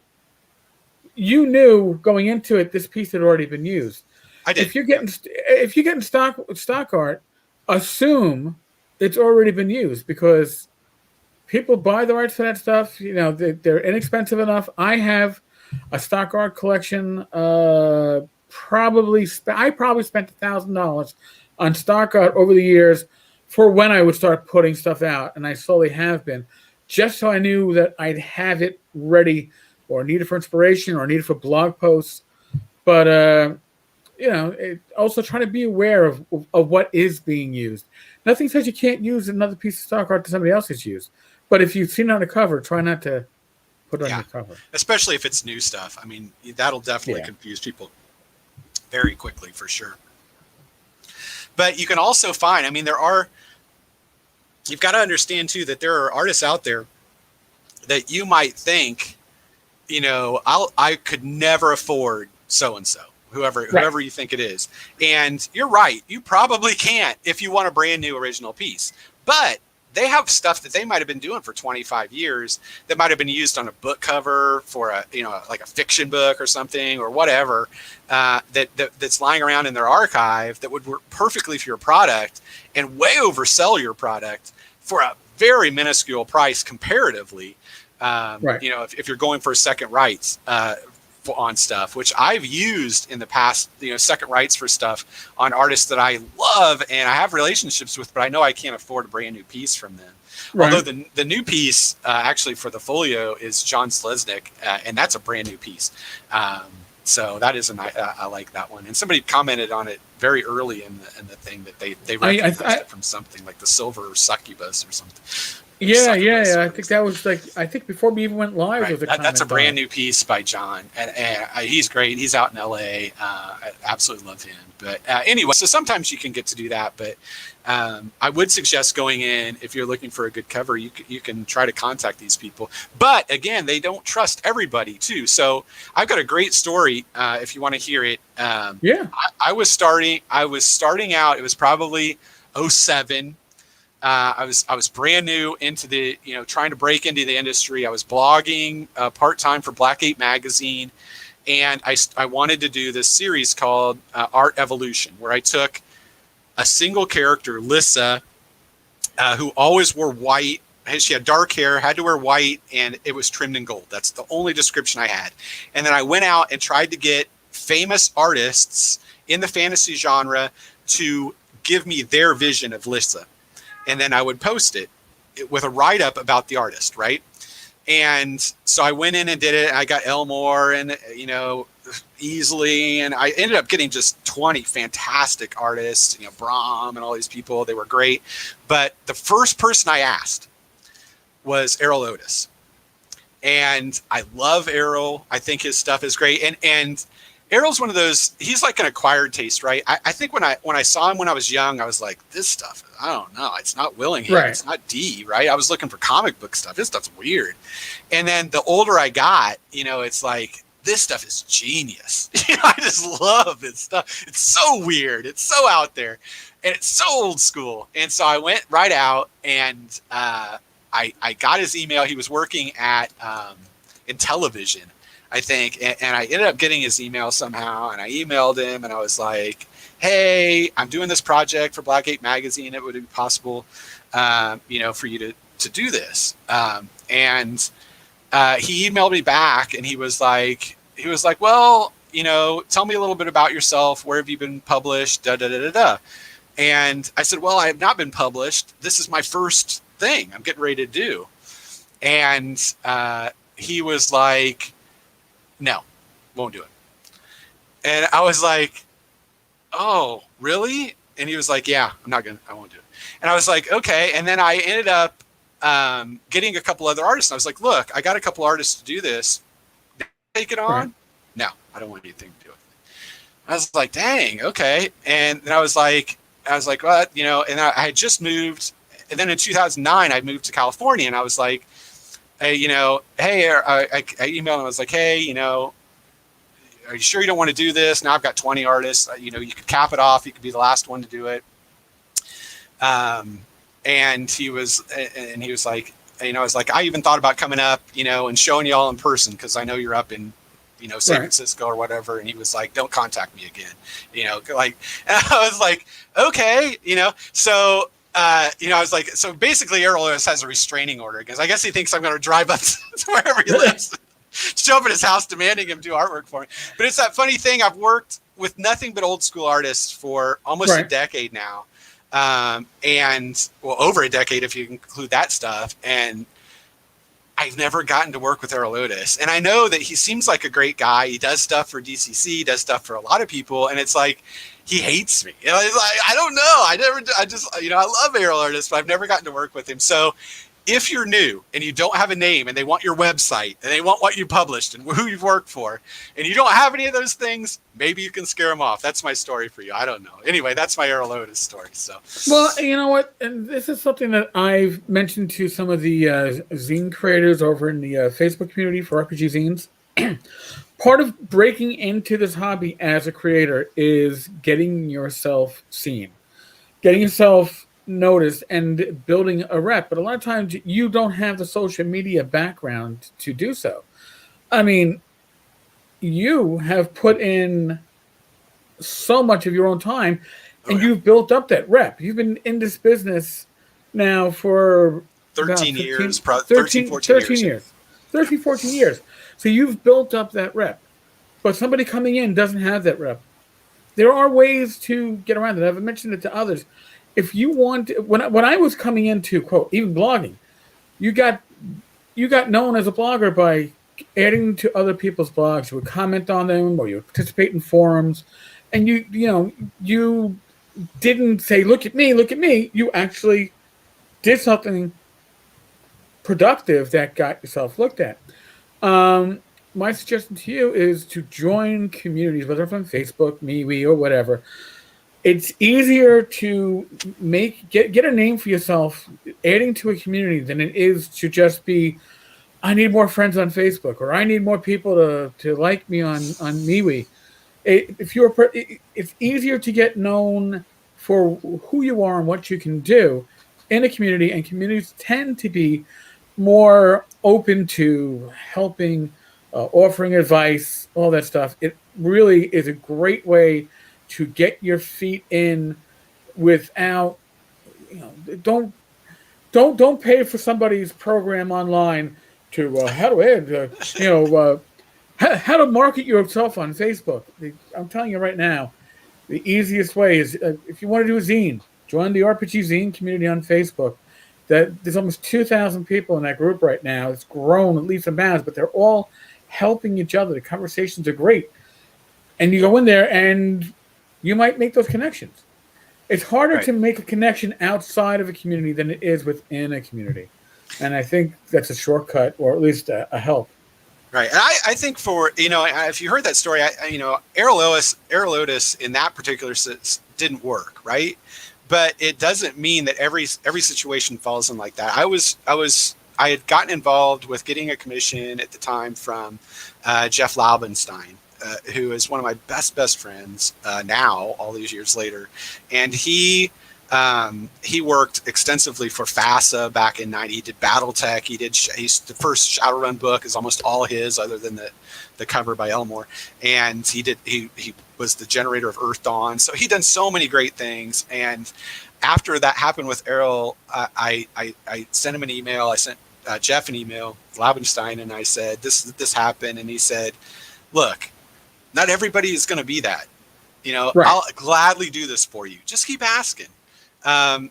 S1: you knew going into it, this piece had already been used.
S2: I did.
S1: If you're getting stock art, assume it's already been used, because people buy the rights for that stuff. They're inexpensive enough. I have a stock art collection. I probably spent $1,000 on stock art over the years for when I would start putting stuff out, and I slowly have been, just so I knew that I'd have it ready, or need it for inspiration, or need it for blog posts. But also trying to be aware of what is being used. Nothing says you can't use another piece of stock art that somebody else has used. But if you've seen it on the cover, try not to put it on your cover. Especially
S2: if it's new stuff. I mean, that'll definitely confuse people very quickly, for sure. But you can also find, I mean, you've got to understand too, that there are artists out there that you might think, I could never afford so-and-so. Whoever you think it is. And you're right. You probably can't if you want a brand new original piece. But they have stuff that they might have been doing for 25 years that might have been used on a book cover for like a fiction book or something, or whatever, that's lying around in their archive that would work perfectly for your product and way oversell your product for a very minuscule price comparatively. If you're going for second rights, on stuff, which I've used in the past, second rights for stuff on artists that I love and I have relationships with, but I know I can't afford a brand new piece from them. Right. Although the new piece actually for the Folio is John Sleznick, and that's a brand new piece. So that is I like that one. And somebody commented on it very early in the thing that they recognized it from something like the Silver Succubus or something. Which is
S1: Yeah,
S2: like a
S1: yeah,
S2: really
S1: yeah. I
S2: smart
S1: think that was like, I think before we even went live, there
S2: right.
S1: was a
S2: That's a
S1: comment on
S2: brand
S1: it.
S2: new piece by John, and he's great. He's out in LA. I absolutely love him. But anyway, so sometimes you can get to do that. But I would suggest going in if you're looking for a good cover. You can try to contact these people. But again, they don't trust everybody too. So I've got a great story if you want to hear it.
S1: Yeah.
S2: I was starting out. It was probably '07. I was brand new into the, trying to break into the industry. I was blogging part-time for Black 8 magazine, and I wanted to do this series called Art Evolution, where I took a single character, Lissa, who always wore white. She had dark hair, had to wear white, and it was trimmed in gold. That's the only description I had. And then I went out and tried to get famous artists in the fantasy genre to give me their vision of Lissa. And then I would post it with a write-up about the artist, right? And so I went in and did it. And I got Elmore and, easily. And I ended up getting just 20 fantastic artists, Brahm and all these people. They were great. But the first person I asked was Errol Otis. And I love Errol. I think his stuff is great. And Errol's one of those, he's like an acquired taste, right? I think when I saw him when I was young, I was like, this stuff, I don't know. It's not Willingham. Right. It's not D, right? I was looking for comic book stuff. This stuff's weird. And then the older I got, it's like, this stuff is genius. I just love this stuff. It's so weird. It's so out there. And it's so old school. And so I went right out and I got his email. He was working at in television, I think, and I ended up getting his email somehow, and I emailed him, and I was like, hey, I'm doing this project for Black 8 magazine. It would be possible, for you to do this. And he emailed me back, and he was like, well, tell me a little bit about yourself. Where have you been published? Da, da, da, da, da. And I said, well, I have not been published. This is my first thing I'm getting ready to do. And he was like, no, won't do it. And I was like, oh, really? And he was like, yeah, I won't do it. And I was like, okay. And then I ended up getting a couple other artists. And I was like, look, I got a couple artists to do this. Take it on? Right. No, I don't want anything to do with it. I was like, dang, okay. And then I was like, what? And I had just moved. And then in 2009, I moved to California, and I was like, hey, hey, I emailed him. I was like, hey, are you sure you don't want to do this? Now I've got 20 artists. You could cap it off. You could be the last one to do it. And he was like, I was like, I even thought about coming up, and showing you all in person, because I know you're up in, San Francisco or whatever. And he was like, don't contact me again. And I was like, okay, so. I was like, so basically Errol Otis has a restraining order, because I guess he thinks I'm going to drive up to wherever he lives, show up at his house demanding him do artwork for me. But it's that funny thing. I've worked with nothing but old school artists for almost a decade now. And over a decade, if you include that stuff. And I've never gotten to work with Errol Otis. And I know that he seems like a great guy. He does stuff for DCC, does stuff for a lot of people. And it's like, he hates me. It's like, I don't know. I love Errol Otis, but I've never gotten to work with him. So if you're new and you don't have a name, and they want your website, and they want what you published and who you've worked for, and you don't have any of those things, maybe you can scare them off. That's my story for you. I don't know. Anyway, that's my Errol Otis story. So,
S1: well, you know what? And this is something that I've mentioned to some of the zine creators over in the Facebook community for RPG zines. Part of breaking into this hobby as a creator is getting yourself seen, getting yourself noticed, and building a rep. But a lot of times you don't have the social media background to do so. I mean, you have put in so much of your own time, and you've built up that rep. You've been in this business now for
S2: 13 years,
S1: 13, 14 years. 13, 14 years. So you've built up that rep. But somebody coming in doesn't have that rep. There are ways to get around it. I've mentioned it to others. If you want, when I was coming into, quote, even blogging, you got known as a blogger by adding to other people's blogs. You would comment on them, or you would participate in forums, and you didn't say, look at me. You actually did something productive that got yourself looked at. My suggestion to you is to join communities, whether it's on Facebook, MeWe, or whatever. It's easier to get a name for yourself adding to a community than it is to just be, I need more friends on Facebook, or I need more people to like me on MeWe. It's easier to get known for who you are and what you can do in a community, and communities tend to be more open to helping, offering advice, all that stuff. It really is a great way to get your feet in without, don't pay for somebody's program online to how to add, how to market yourself on Facebook. I'm telling you right now, the easiest way is, if you want to do a zine, join the RPG Zine community on Facebook. There's almost 2,000 people in that group right now. It's grown at leaps and bounds, but they're all helping each other. The conversations are great. And you go in there and you might make those connections. It's harder to make a connection outside of a community than it is within a community. And I think that's a shortcut, or at least a help.
S2: Right. And I think if you heard that story, Errol Otis in that particular sense didn't work, right? But it doesn't mean that every situation falls in like that. I had gotten involved with getting a commission at the time from Jeff Laubenstein, who is one of my best friends now, all these years later. And he worked extensively for FASA back in '90. He did BattleTech. He's the first Shadowrun book is almost all his, other than the cover by Elmore. And he was the generator of Earth Dawn. So he'd done so many great things. And after that happened with Errol, I sent him an email. I sent Jeff an email, Laubenstein, and I said, this happened. And he said, look, not everybody is going to be that. Right. I'll gladly do this for you. Just keep asking. So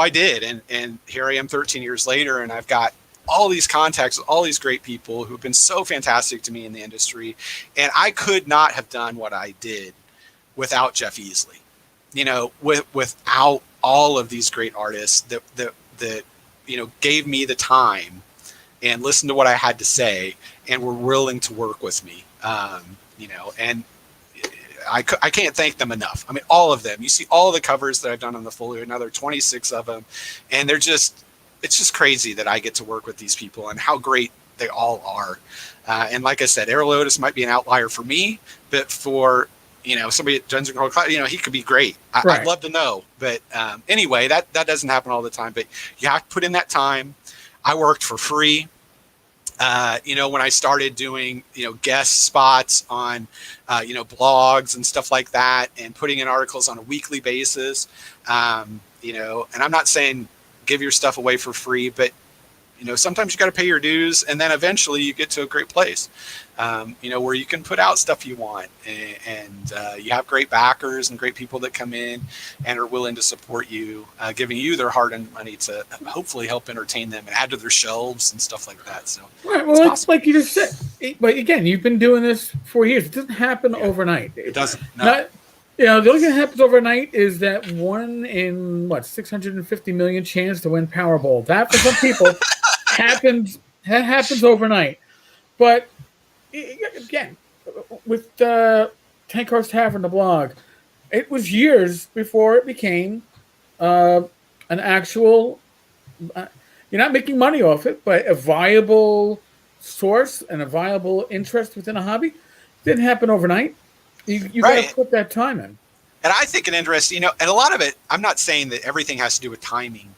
S2: I did. And here I am 13 years later, and I've got all these contacts with all these great people who've been so fantastic to me in the industry. And I could not have done what I did without Jeff Easley, without all of these great artists that gave me the time and listened to what I had to say and were willing to work with me. And I can't thank them enough. I mean, all of them. You see all the covers that I've done on the Folio, another 26 of them, and it's just crazy that I get to work with these people and how great they all are. And like I said, Errol Otis might be an outlier for me, but for somebody at Dungeon Crawl, he could be great. I'd love to know, but anyway, that doesn't happen all the time. But you have to put in that time. I worked for free. When I started doing, guest spots on, blogs and stuff like that, and putting in articles on a weekly basis, and I'm not saying give your stuff away for free, but, sometimes you got to pay your dues, and then eventually you get to a great place, where you can put out stuff you want, and you have great backers and great people that come in and are willing to support you, giving you their hard-earned money to hopefully help entertain them and add to their shelves and stuff like that. So,
S1: right. Well, it's like you just said, but again, you've been doing this for years. It doesn't happen overnight.
S2: It doesn't. No.
S1: The only thing that happens overnight is that 1 in 650 million chance to win Powerball. That for some people happens overnight. But again, with Tenkar's Tavern, the blog, it was years before it became an actual. You're not making money off it, but a viable source and a viable interest within a hobby. Didn't happen overnight. You got to put that time in. And
S2: I think an interest, and a lot of it, I'm not saying that everything has to do with timing,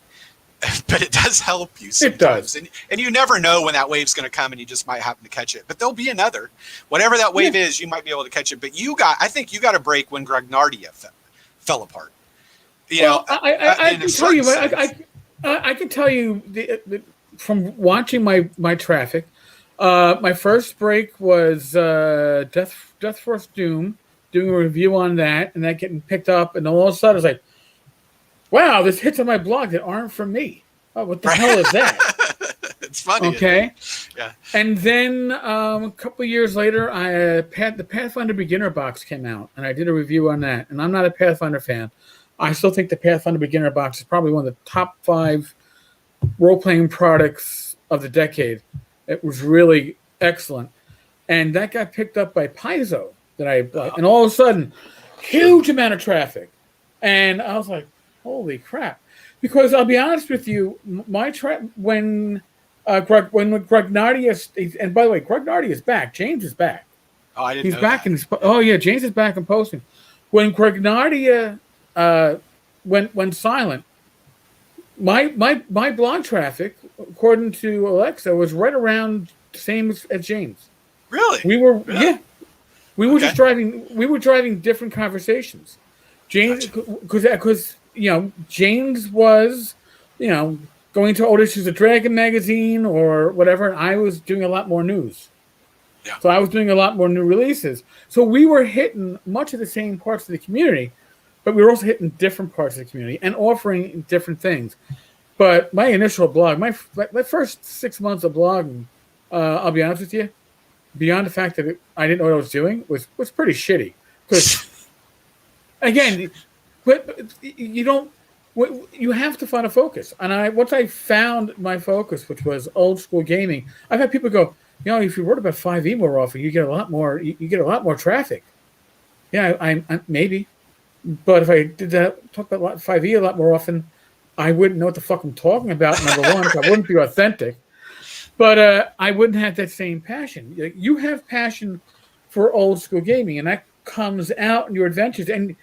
S2: but it does help you sometimes. It does. And you never know when that wave's going to come, and you just might happen to catch it. But there'll be another. Whatever that wave is, you might be able to catch it. But I think you got to break when Grognardia fell apart.
S1: I can tell you, I can tell you from watching my traffic, my first break was Death Force Doom, doing a review on that, and that getting picked up, and all of a sudden I was like, wow, there's hits on my blog that aren't from me. Oh, what the hell is that?
S2: It's funny.
S1: Okay.
S2: Yeah.
S1: And then a couple of years later, the Pathfinder Beginner box came out, and I did a review on that. And I'm not a Pathfinder fan. I still think the Pathfinder Beginner box is probably one of the top 5 role-playing products of the decade. It was really excellent. And that got picked up by Paizo that I bought. And all of a sudden, huge amount of traffic. And I was like, holy crap. Because I'll be honest with you, when Greg Nardi is, and by the way, Greg Nardi is back. James is back.
S2: Oh, I didn't
S1: He's
S2: know
S1: back
S2: that.
S1: oh yeah, James is back in posting. When Greg Nardi went silent, my blog traffic, according to Alexa, was right around the same as James.
S2: Really?
S1: We were
S2: Really?
S1: we were just driving. We were driving different conversations. James, because James was going to Otis' A Dragon magazine or whatever, and I was doing a lot more news.
S2: Yeah.
S1: So I was doing a lot more new releases. So we were hitting much of the same parts of the community, but we were also hitting different parts of the community and offering different things. But my initial blog, my first 6 months of blogging, I'll be honest with you, beyond the fact that I didn't know what I was doing, was pretty shitty. Because, again, but you have to find a focus. And once I found my focus, which was old school gaming, I've had people go, if you wrote about 5e more often, you get a lot more. You get a lot more traffic. Yeah, I maybe, but if I did that, talk about 5e a lot more often, I wouldn't know what the fuck I'm talking about. Number one, I wouldn't be authentic, but I wouldn't have that same passion. You have passion for old school gaming, and that comes out in your adventures. And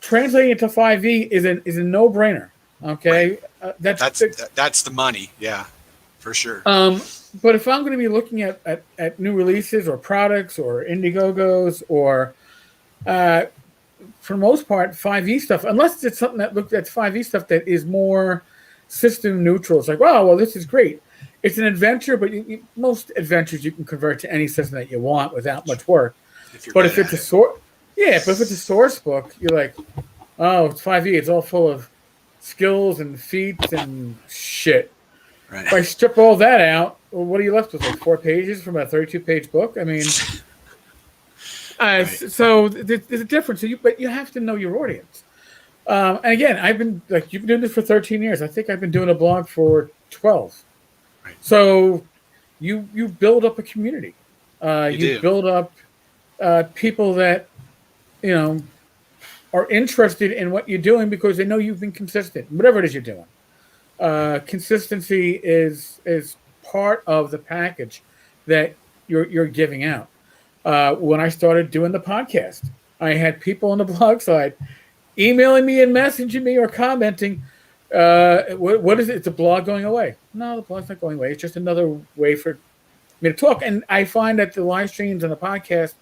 S1: translating it to 5e is a no brainer. Okay,
S2: right. That's the money. Yeah, for sure.
S1: But if I'm going to be looking at new releases or products or Indiegogos or, for the most part, 5e stuff, unless it's something that's 5e stuff that is more system neutral. It's like, well, this is great. It's an adventure, but most adventures you can convert to any system that you want without much work. But if it's a source book, you're like, oh, it's 5e. It's all full of skills and feats and shit. Right. If I strip all that out, well, what are you left with? Like 4 pages from a 32-page book? I mean, right. So there's a difference. But you have to know your audience. And again, you've been doing this for 13 years. I think I've been doing a blog for 12. Right. So you build up a community. You build up people that are interested in what you're doing because they know you've been consistent, whatever it is you're doing. Consistency is part of the package that you're giving out. When I started doing the podcast, I had people on the blog side emailing me and messaging me or commenting, what is it? Is the blog going away? No, the blog's not going away. It's just another way for me to talk. And I find that the live streams and the podcast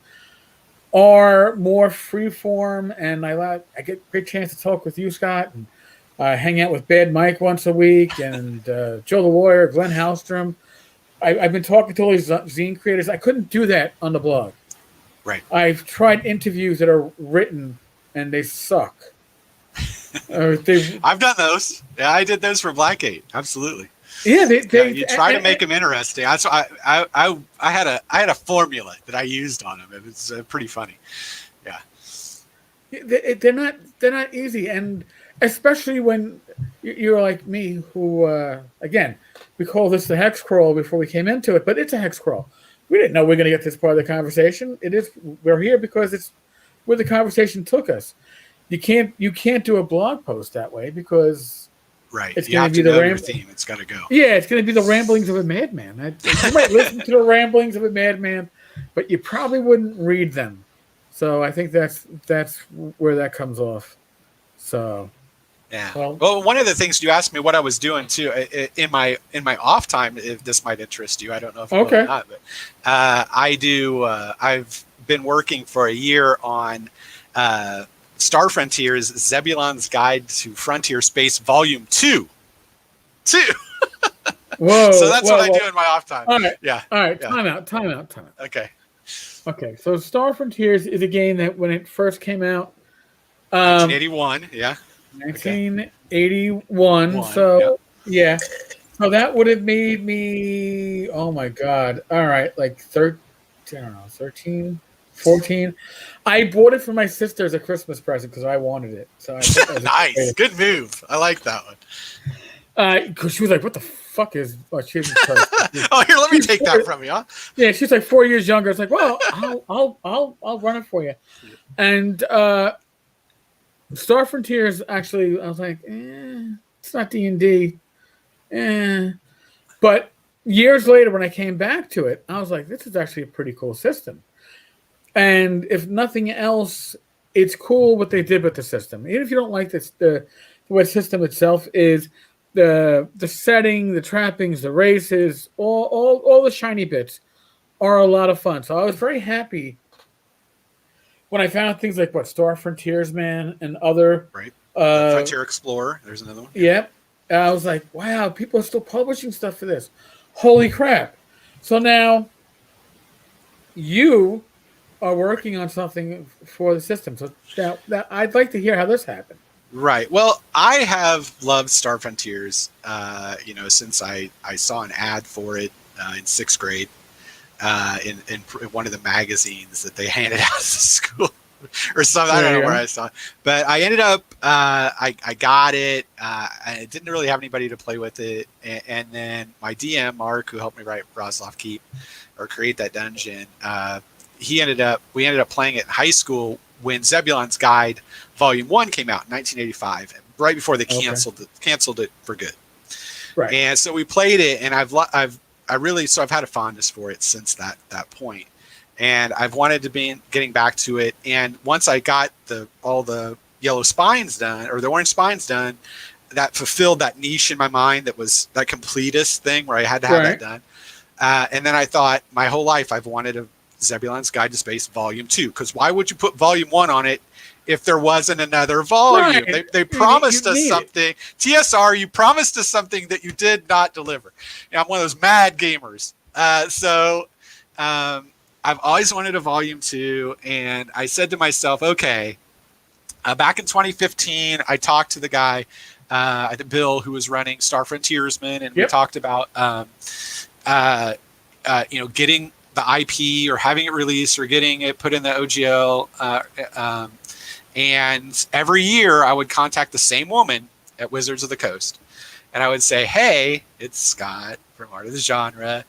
S1: are more free form, and I get a great chance to talk with you, Scott, and hang out with Bad Mike once a week, and Joe the Warrior, Glenn Hallstrom. I've been talking to all these zine creators. I couldn't do that on the blog.
S2: Right.
S1: I've tried interviews that are written, and they suck.
S2: I've done those. Yeah, I did those for Black 8. Absolutely.
S1: Yeah,
S2: you try to make them interesting. That's why I had a formula that I used on them. It was pretty funny. Yeah.
S1: They're not easy, and especially when you're like me, who again, we call this the hex crawl before we came into it, but it's a hex crawl. We didn't know we are going to get this part of the conversation. We're here because it's where the conversation took us. You can't do a blog post that way because
S2: right.
S1: It's going to be the
S2: theme. It's got to go.
S1: Yeah, it's going to be the ramblings of a madman. You might listen to the ramblings of a madman, but you probably wouldn't read them. So I think that's where that comes off. So.
S2: Yeah. Well, one of the things you asked me what I was doing too in my off time, if this might interest you, I don't know if you know or not, but I do. I've been working for a year on Star Frontiers: Zebulon's Guide to Frontier Space, Volume 2.
S1: Whoa!
S2: So that's what I do in my off time.
S1: All right.
S2: Yeah.
S1: All right.
S2: Yeah.
S1: Time out.
S2: Okay.
S1: So Star Frontiers is a game that when it first came out,
S2: 1981. Yeah.
S1: 1981. Okay. So yeah. So that would have made me, oh my God. All right. Like 13, 14. I bought it for my sister as a Christmas present because I wanted it. So I
S2: nice. Good move. I like that one.
S1: Because she was like, what the fuck is? Oh, Jesus Christ!
S2: Oh, here, let me take that from you. Huh?
S1: Yeah, she's like 4 years younger. It's like, well, I'll run it for you. And Star Frontiers, actually, I was like, it's not D&D. But years later, when I came back to it, I was like, this is actually a pretty cool system. And if nothing else, it's cool what they did with the system. Even if you don't like this, the way the system itself is, the setting, the trappings, the races, all the shiny bits are a lot of fun. So I was very happy when I found things like Star Frontiers, man, and other
S2: right. Frontier Explorer. There's another one.
S1: Yep. I was like, wow, people are still publishing stuff for this. Holy crap! So now you are working on something for the system. So that I'd like to hear how this happened.
S2: Right. Well, I have loved Star Frontiers, since I saw an ad for it in 6th grade in one of the magazines that they handed out at the school or something. I don't know where I saw it. But I ended up, I got it. I didn't really have anybody to play with it. And then my DM, Mark, who helped me write Roslav Keep or create that dungeon, we ended up playing it in high school when Zebulon's Guide Volume 1 came out in 1985, right before they canceled it for good.
S1: Right.
S2: And so we played it, and I've had a fondness for it since that point. And I've wanted to be getting back to it. And once I got all the yellow spines done, or the orange spines done, that fulfilled that niche in my mind that was that completist thing where I had to have that done. And then I thought my whole life I've wanted a Zebulon's Guide to Space Volume 2, because why would you put Volume 1 on it if there wasn't another volume?
S1: Right.
S2: They promised us something. TSR, you promised us something that you did not deliver. I'm one of those mad gamers. So I've always wanted a Volume 2, and I said to myself, okay, back in 2015, I talked to the guy, Bill, who was running Star Frontiersman, and we talked about getting the IP or having it released or getting it put in the OGL. And every year I would contact the same woman at Wizards of the Coast. And I would say, hey, it's Scott from Art of the Genre.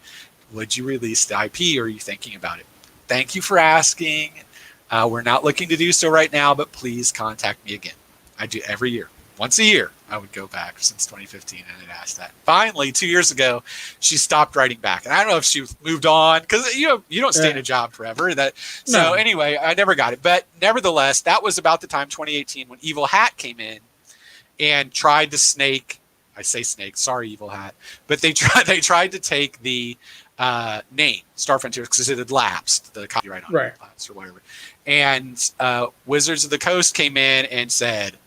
S2: Would you release the IP, or are you thinking about it? Thank you for asking. We're not looking to do so right now, but please contact me again. I do every year. Once a year, I would go back since 2015 and I'd ask that. Finally, 2 years ago, she stopped writing back. And I don't know if she moved on, because you don't stay in a job forever. Anyway, I never got it. But nevertheless, that was about the time, 2018, when Evil Hat came in and tried to snake. I say snake, sorry, Evil Hat. But they tried to take the name Star Frontiers because it had lapsed, the copyright on it lapsed or whatever. And Wizards of the Coast came in and said,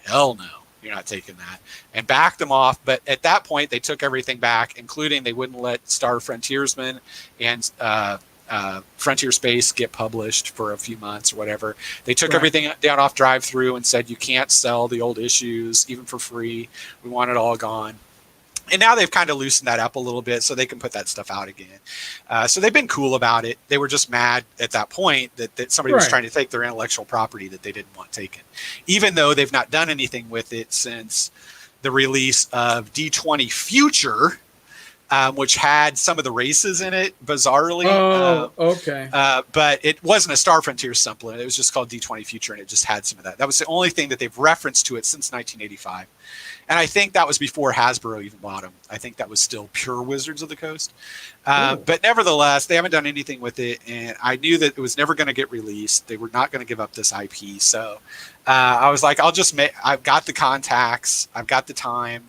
S2: hell no, you're not taking that, and backed them off. But at that point, they took everything back, including they wouldn't let Star Frontiersman and Frontier Space get published for a few months or whatever. They took everything down off drive-through and said, you can't sell the old issues, even for free. We want it all gone. And now they've kind of loosened that up a little bit so they can put that stuff out again. So they've been cool about it. They were just mad at that point that somebody was trying to take their intellectual property that they didn't want taken, even though they've not done anything with it since the release of D20 Future, which had some of the races in it, bizarrely. But it wasn't a Star Frontier supplement. It was just called D20 Future, and it just had some of that. That was the only thing that they've referenced to it since 1985. And I think that was before Hasbro even bought them. I think that was still pure Wizards of the Coast. But nevertheless, they haven't done anything with it. And I knew that it was never going to get released. They were not going to give up this IP. So I was like, I've got the contacts. I've got the time.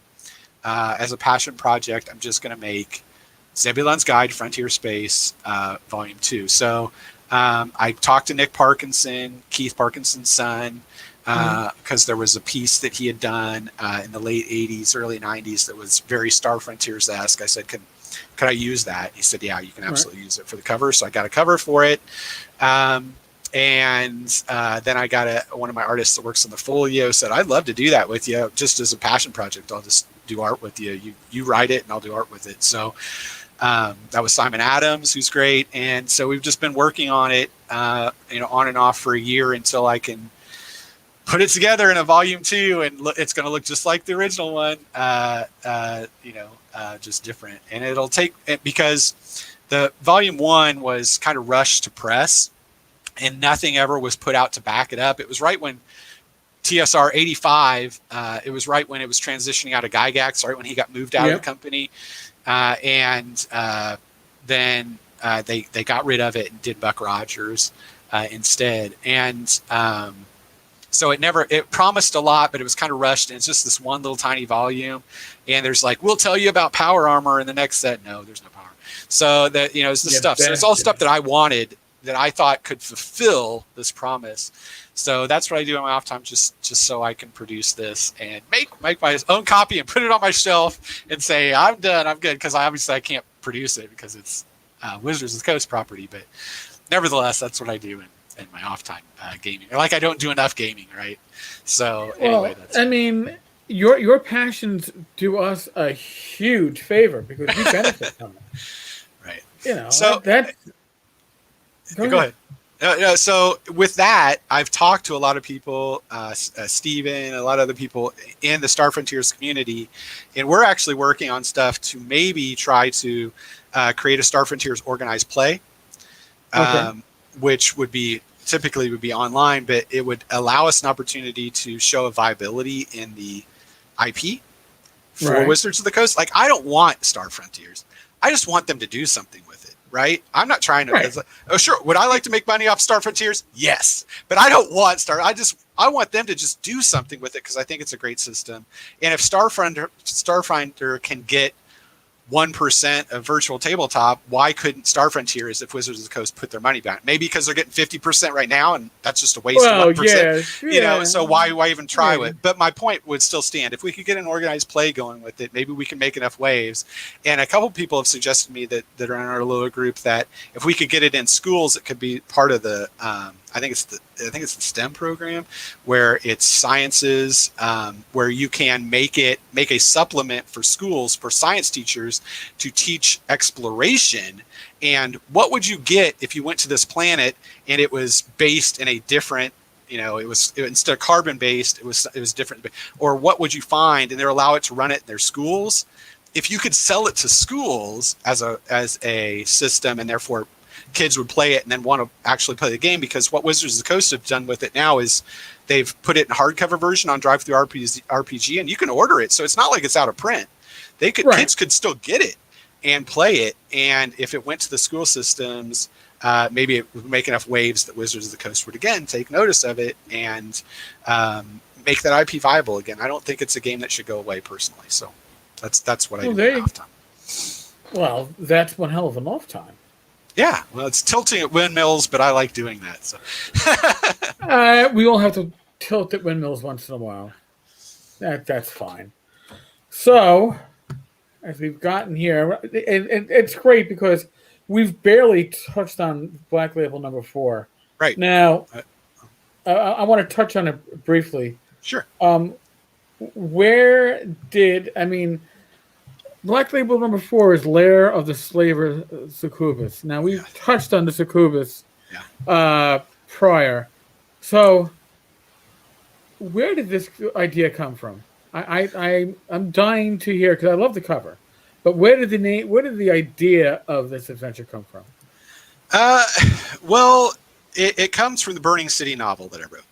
S2: As a passion project, I'm just going to make Zebulon's Guide, Frontier Space, Volume 2. So I talked to Nick Parkinson, Keith Parkinson's son, because there was a piece that he had done in the late 80s, early 90s that was very Star Frontiers-esque. I said, can I use that? He said, yeah, you can absolutely use it for the cover. So I got a cover for it. And then I got one of my artists that works on the Folio said, I'd love to do that with you, just as a passion project. I'll just do art with you. You write it and I'll do art with it. So that was Simon Adams, who's great. And so we've just been working on it, on and off for a year until I can put it together in a volume 2, and it's going to look just like the original one, just different. And it'll take, because the volume 1 was kind of rushed to press, and nothing ever was put out to back it up. It was right when TSR 85, it was right when it was transitioning out of Gygax, right when he got moved out of the company. Then they got rid of it and did Buck Rogers instead. And so it promised a lot, but it was kind of rushed. And it's just this one little tiny volume. And there's like, we'll tell you about power armor in the next set. No, there's no power. So that, it's the stuff. So it's all stuff that I wanted, that I thought could fulfill this promise. So that's what I do in my off time, just so I can produce this and make my own copy and put it on my shelf and say, I'm done, I'm good. Because I can't produce it because it's Wizards of the Coast property. But nevertheless, that's what I do in my off time gaming. Like, I don't do enough gaming, right? So anyway,
S1: your passions do us a huge favor because we benefit from it.
S2: Right. So Go ahead. So with that, I've talked to a lot of people, Steven, a lot of other people in the Star Frontiers community, and we're actually working on stuff to maybe try to create a Star Frontiers organized play, which would be online, but it would allow us an opportunity to show a viability in the IP for Wizards of the Coast. Like, I don't want Star Frontiers. I just want them to do something with it. Right? I'm not trying to. Sure. Would I like to make money off Star Frontiers? Yes, but I don't want I want them to just do something with it because I think it's a great system. And if Starfinder can get 1% of virtual tabletop, why couldn't Star Frontiers, if Wizards of the Coast, put their money back? Maybe because they're getting 50% right now, and that's just a waste of 1%. So why even try it? But my point would still stand. If we could get an organized play going with it, maybe we can make enough waves. And a couple of people have suggested to me that are in our little group that if we could get it in schools, it could be part of the I think it's the STEM program, where it's sciences, where you can make a supplement for schools, for science teachers, to teach exploration. And what would you get if you went to this planet and it was based in a different, instead of carbon based, it was different. Or what would you find? And they're allow it to run it in their schools. If you could sell it to schools as a system, and therefore kids would play it and then want to actually play the game, because what Wizards of the Coast have done with it now is they've put it in hardcover version on Drive-Thru RPG, and you can order it. So it's not like it's out of print. Kids could still get it and play it. And if it went to the school systems, maybe it would make enough waves that Wizards of the Coast would again take notice of it and make that IP viable again. I don't think it's a game that should go away personally. So that's what I do in off time.
S1: Well, that's one hell of an off time.
S2: Yeah, well, it's tilting at windmills, but I like doing that. So
S1: we all have to tilt at windmills once in a while. That's fine. So, as we've gotten here, it's great because we've barely touched on Black Label number 4.
S2: Right.
S1: Now, I want to touch on it briefly.
S2: Sure.
S1: Black Label number 4 is Lair of the Slaver Succubus. Now, we've touched on the Succubus prior. So, where did this idea come from? I'm dying to hear, because I love the cover. But where did the idea of this adventure come from?
S2: Well, it comes from the Burning City novel that I wrote.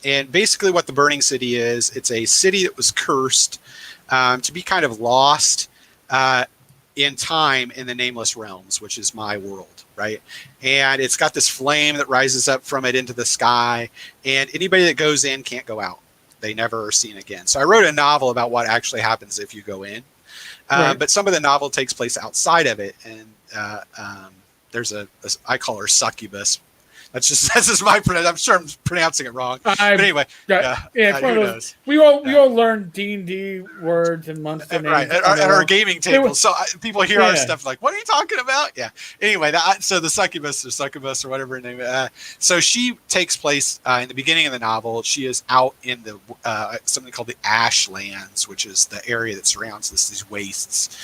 S2: And basically what the Burning City is, it's a city that was cursed to be kind of lost in time in the Nameless Realms, which is my world, right? And it's got this flame that rises up from it into the sky, and anybody that goes in can't go out. They never are seen again. So I wrote a novel about what actually happens if you go in. But some of the novel takes place outside of it, and there's I call her succubus. That's just my pronunciation. I'm sure I'm pronouncing it wrong. But anyway,
S1: who knows? We all learn D&D words and monster names
S2: at our gaming table. So people hear our stuff like, "What are you talking about?" Yeah. Anyway, so the succubus or whatever her name is. So she takes place in the beginning of the novel. She is out in the something called the Ashlands, which is the area that surrounds these wastes,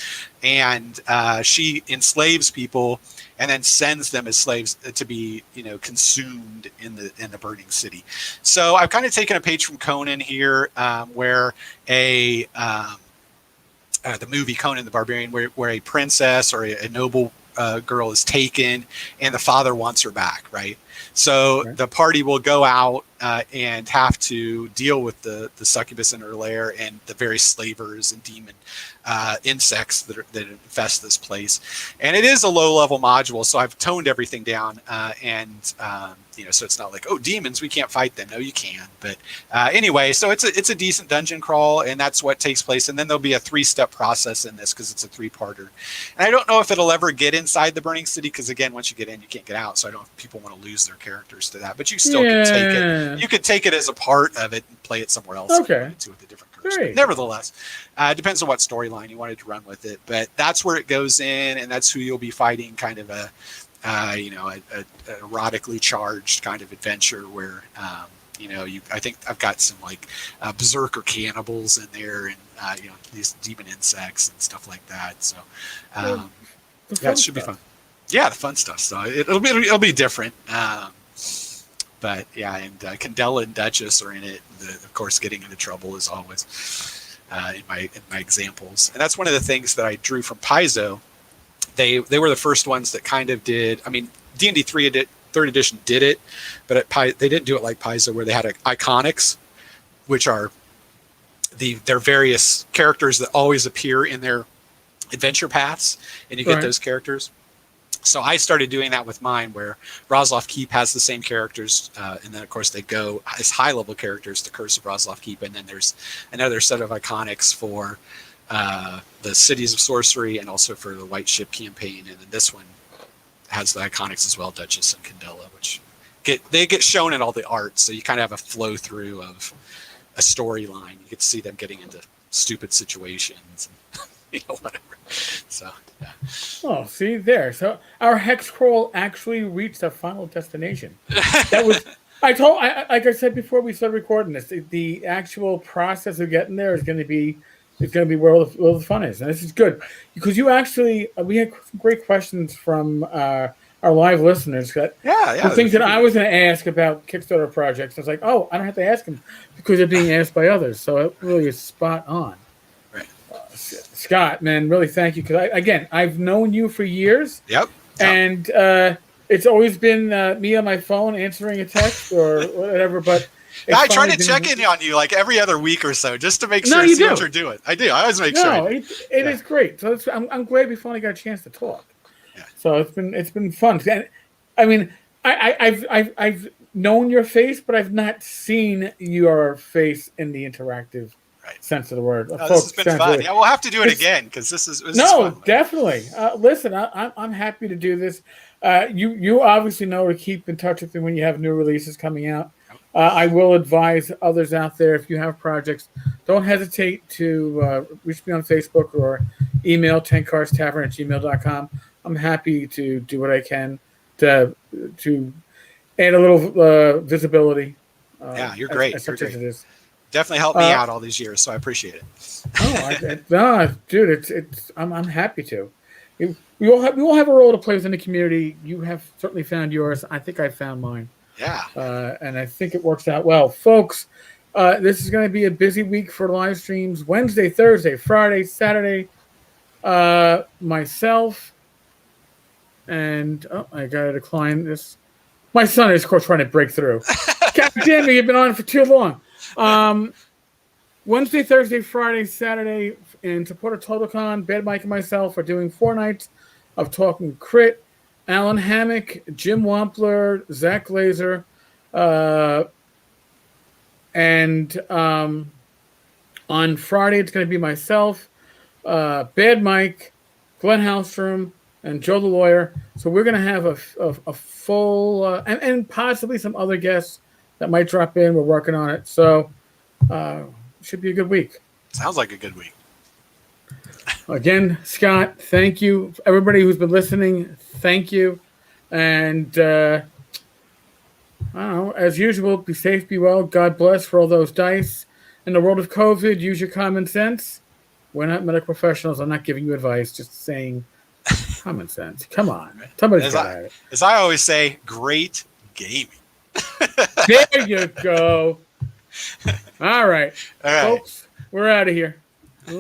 S2: and she enslaves people and then sends them as slaves to be, consumed in the burning city. So I've kind of taken a page from Conan here, where the movie Conan the Barbarian, where a princess or a noble girl is taken and the father wants her back, right? So the party will go out and have to deal with the succubus in her lair and the various slavers and demon insects that infest this place. And it is a low-level module, so I've toned everything down, so it's not like, oh, demons, we can't fight them. No, you can. But anyway, so it's a decent dungeon crawl, and that's what takes place. And then there'll be a 3-step process in this because it's a 3-parter. And I don't know if it'll ever get inside the burning city because, again, once you get in, you can't get out. So I don't know if people want to lose their characters to that. But you still can take it. You could take it as a part of it and play it somewhere else.
S1: Okay.
S2: With a different curse. Nevertheless, it depends on what storyline you wanted to run with it. But that's where it goes in, and that's who you'll be fighting, kind of a erotically charged kind of adventure where, I think I've got some like berserker cannibals in there and, these demon insects and stuff like that. So, it should be fun. Yeah, the fun stuff. So it'll be different. But yeah, and Candela and Duchess are in it. Of course, getting into trouble is always in my examples, and that's one of the things that I drew from Paizo. They were the first ones that kind of did. I mean, D&D 3rd edition did it, but they didn't do it like Paizo, where they had iconics, which are their various characters that always appear in their adventure paths, and you get those characters. So I started doing that with mine, where Roslav Keep has the same characters, and then of course they go as high-level characters to Curse of Roslav Keep, and then there's another set of iconics for the Cities of Sorcery and also for the White Ship campaign, and then this one has the iconics as well, Duchess and Candela, which get shown in all the art, so you kind of have a flow through of a storyline. You get to see them getting into stupid situations, and, whatever. So, yeah.
S1: Oh, see there. So our hex crawl actually reached a final destination. That was, like I said before we started recording this, the actual process of getting there is going to be where all the fun is, and this is good because we had some great questions from our live listeners. The things that I was going to ask about Kickstarter projects, I was like, oh, I don't have to ask them because they're being asked by others. So it really is spot on. Scott, man, really thank you because I've known you for years.
S2: Yep.
S1: And it's always been me on my phone answering a text or whatever. But
S2: I try to check in on you like every other week or so just to make sure I see what you're doing. I do. I always make sure.
S1: It is great. So I'm glad we finally got a chance to talk. Yeah. So it's been fun. And, I mean, I've known your face, but I've not seen your face in the interactive sense of the word.
S2: This has been fun. Really, we'll have to do it again because this is fun.
S1: Definitely. Listen, I'm happy to do this. You obviously know to keep in touch with me when you have new releases coming out. I will advise others out there, if you have projects, don't hesitate to reach me on Facebook or email tenkarstavern@gmail.com. I'm happy to do what I can to add a little visibility.
S2: You're great.
S1: As it is.
S2: Definitely helped me out all these years, so I appreciate it.
S1: Dude, I'm happy to. We all have a role to play within the community. You have certainly found yours. I think I found mine.
S2: Yeah.
S1: And I think it works out well, folks. This is going to be a busy week for live streams. Wednesday, Thursday, Friday, Saturday. Myself and I gotta decline this. My son is, of course, trying to break through. God damn it, you've been on for too long. Wednesday, Thursday, Friday, Saturday, in support of TotalCon, Bad Mike and myself are doing 4 nights of Talking Crit. Alan Hammock, Jim Wampler, Zach Glazer, and on Friday it's going to be myself, Bad Mike, Glenn Hallstrom, and Joe the Lawyer. So we're going to have a full and possibly some other guests that might drop in. We're working on it. So should be a good week.
S2: Sounds like a good week.
S1: Again, Scott, thank you. Everybody who's been listening, thank you. And I don't know, as usual, be safe, be well. God bless for all those dice. In the world of COVID, use your common sense. We're not medical professionals. I'm not giving you advice. Just saying common sense. Come on. Somebody's got at it.
S2: As I always say, great gaming.
S1: There you go. All right.
S2: All right.
S1: Folks, we're out of here.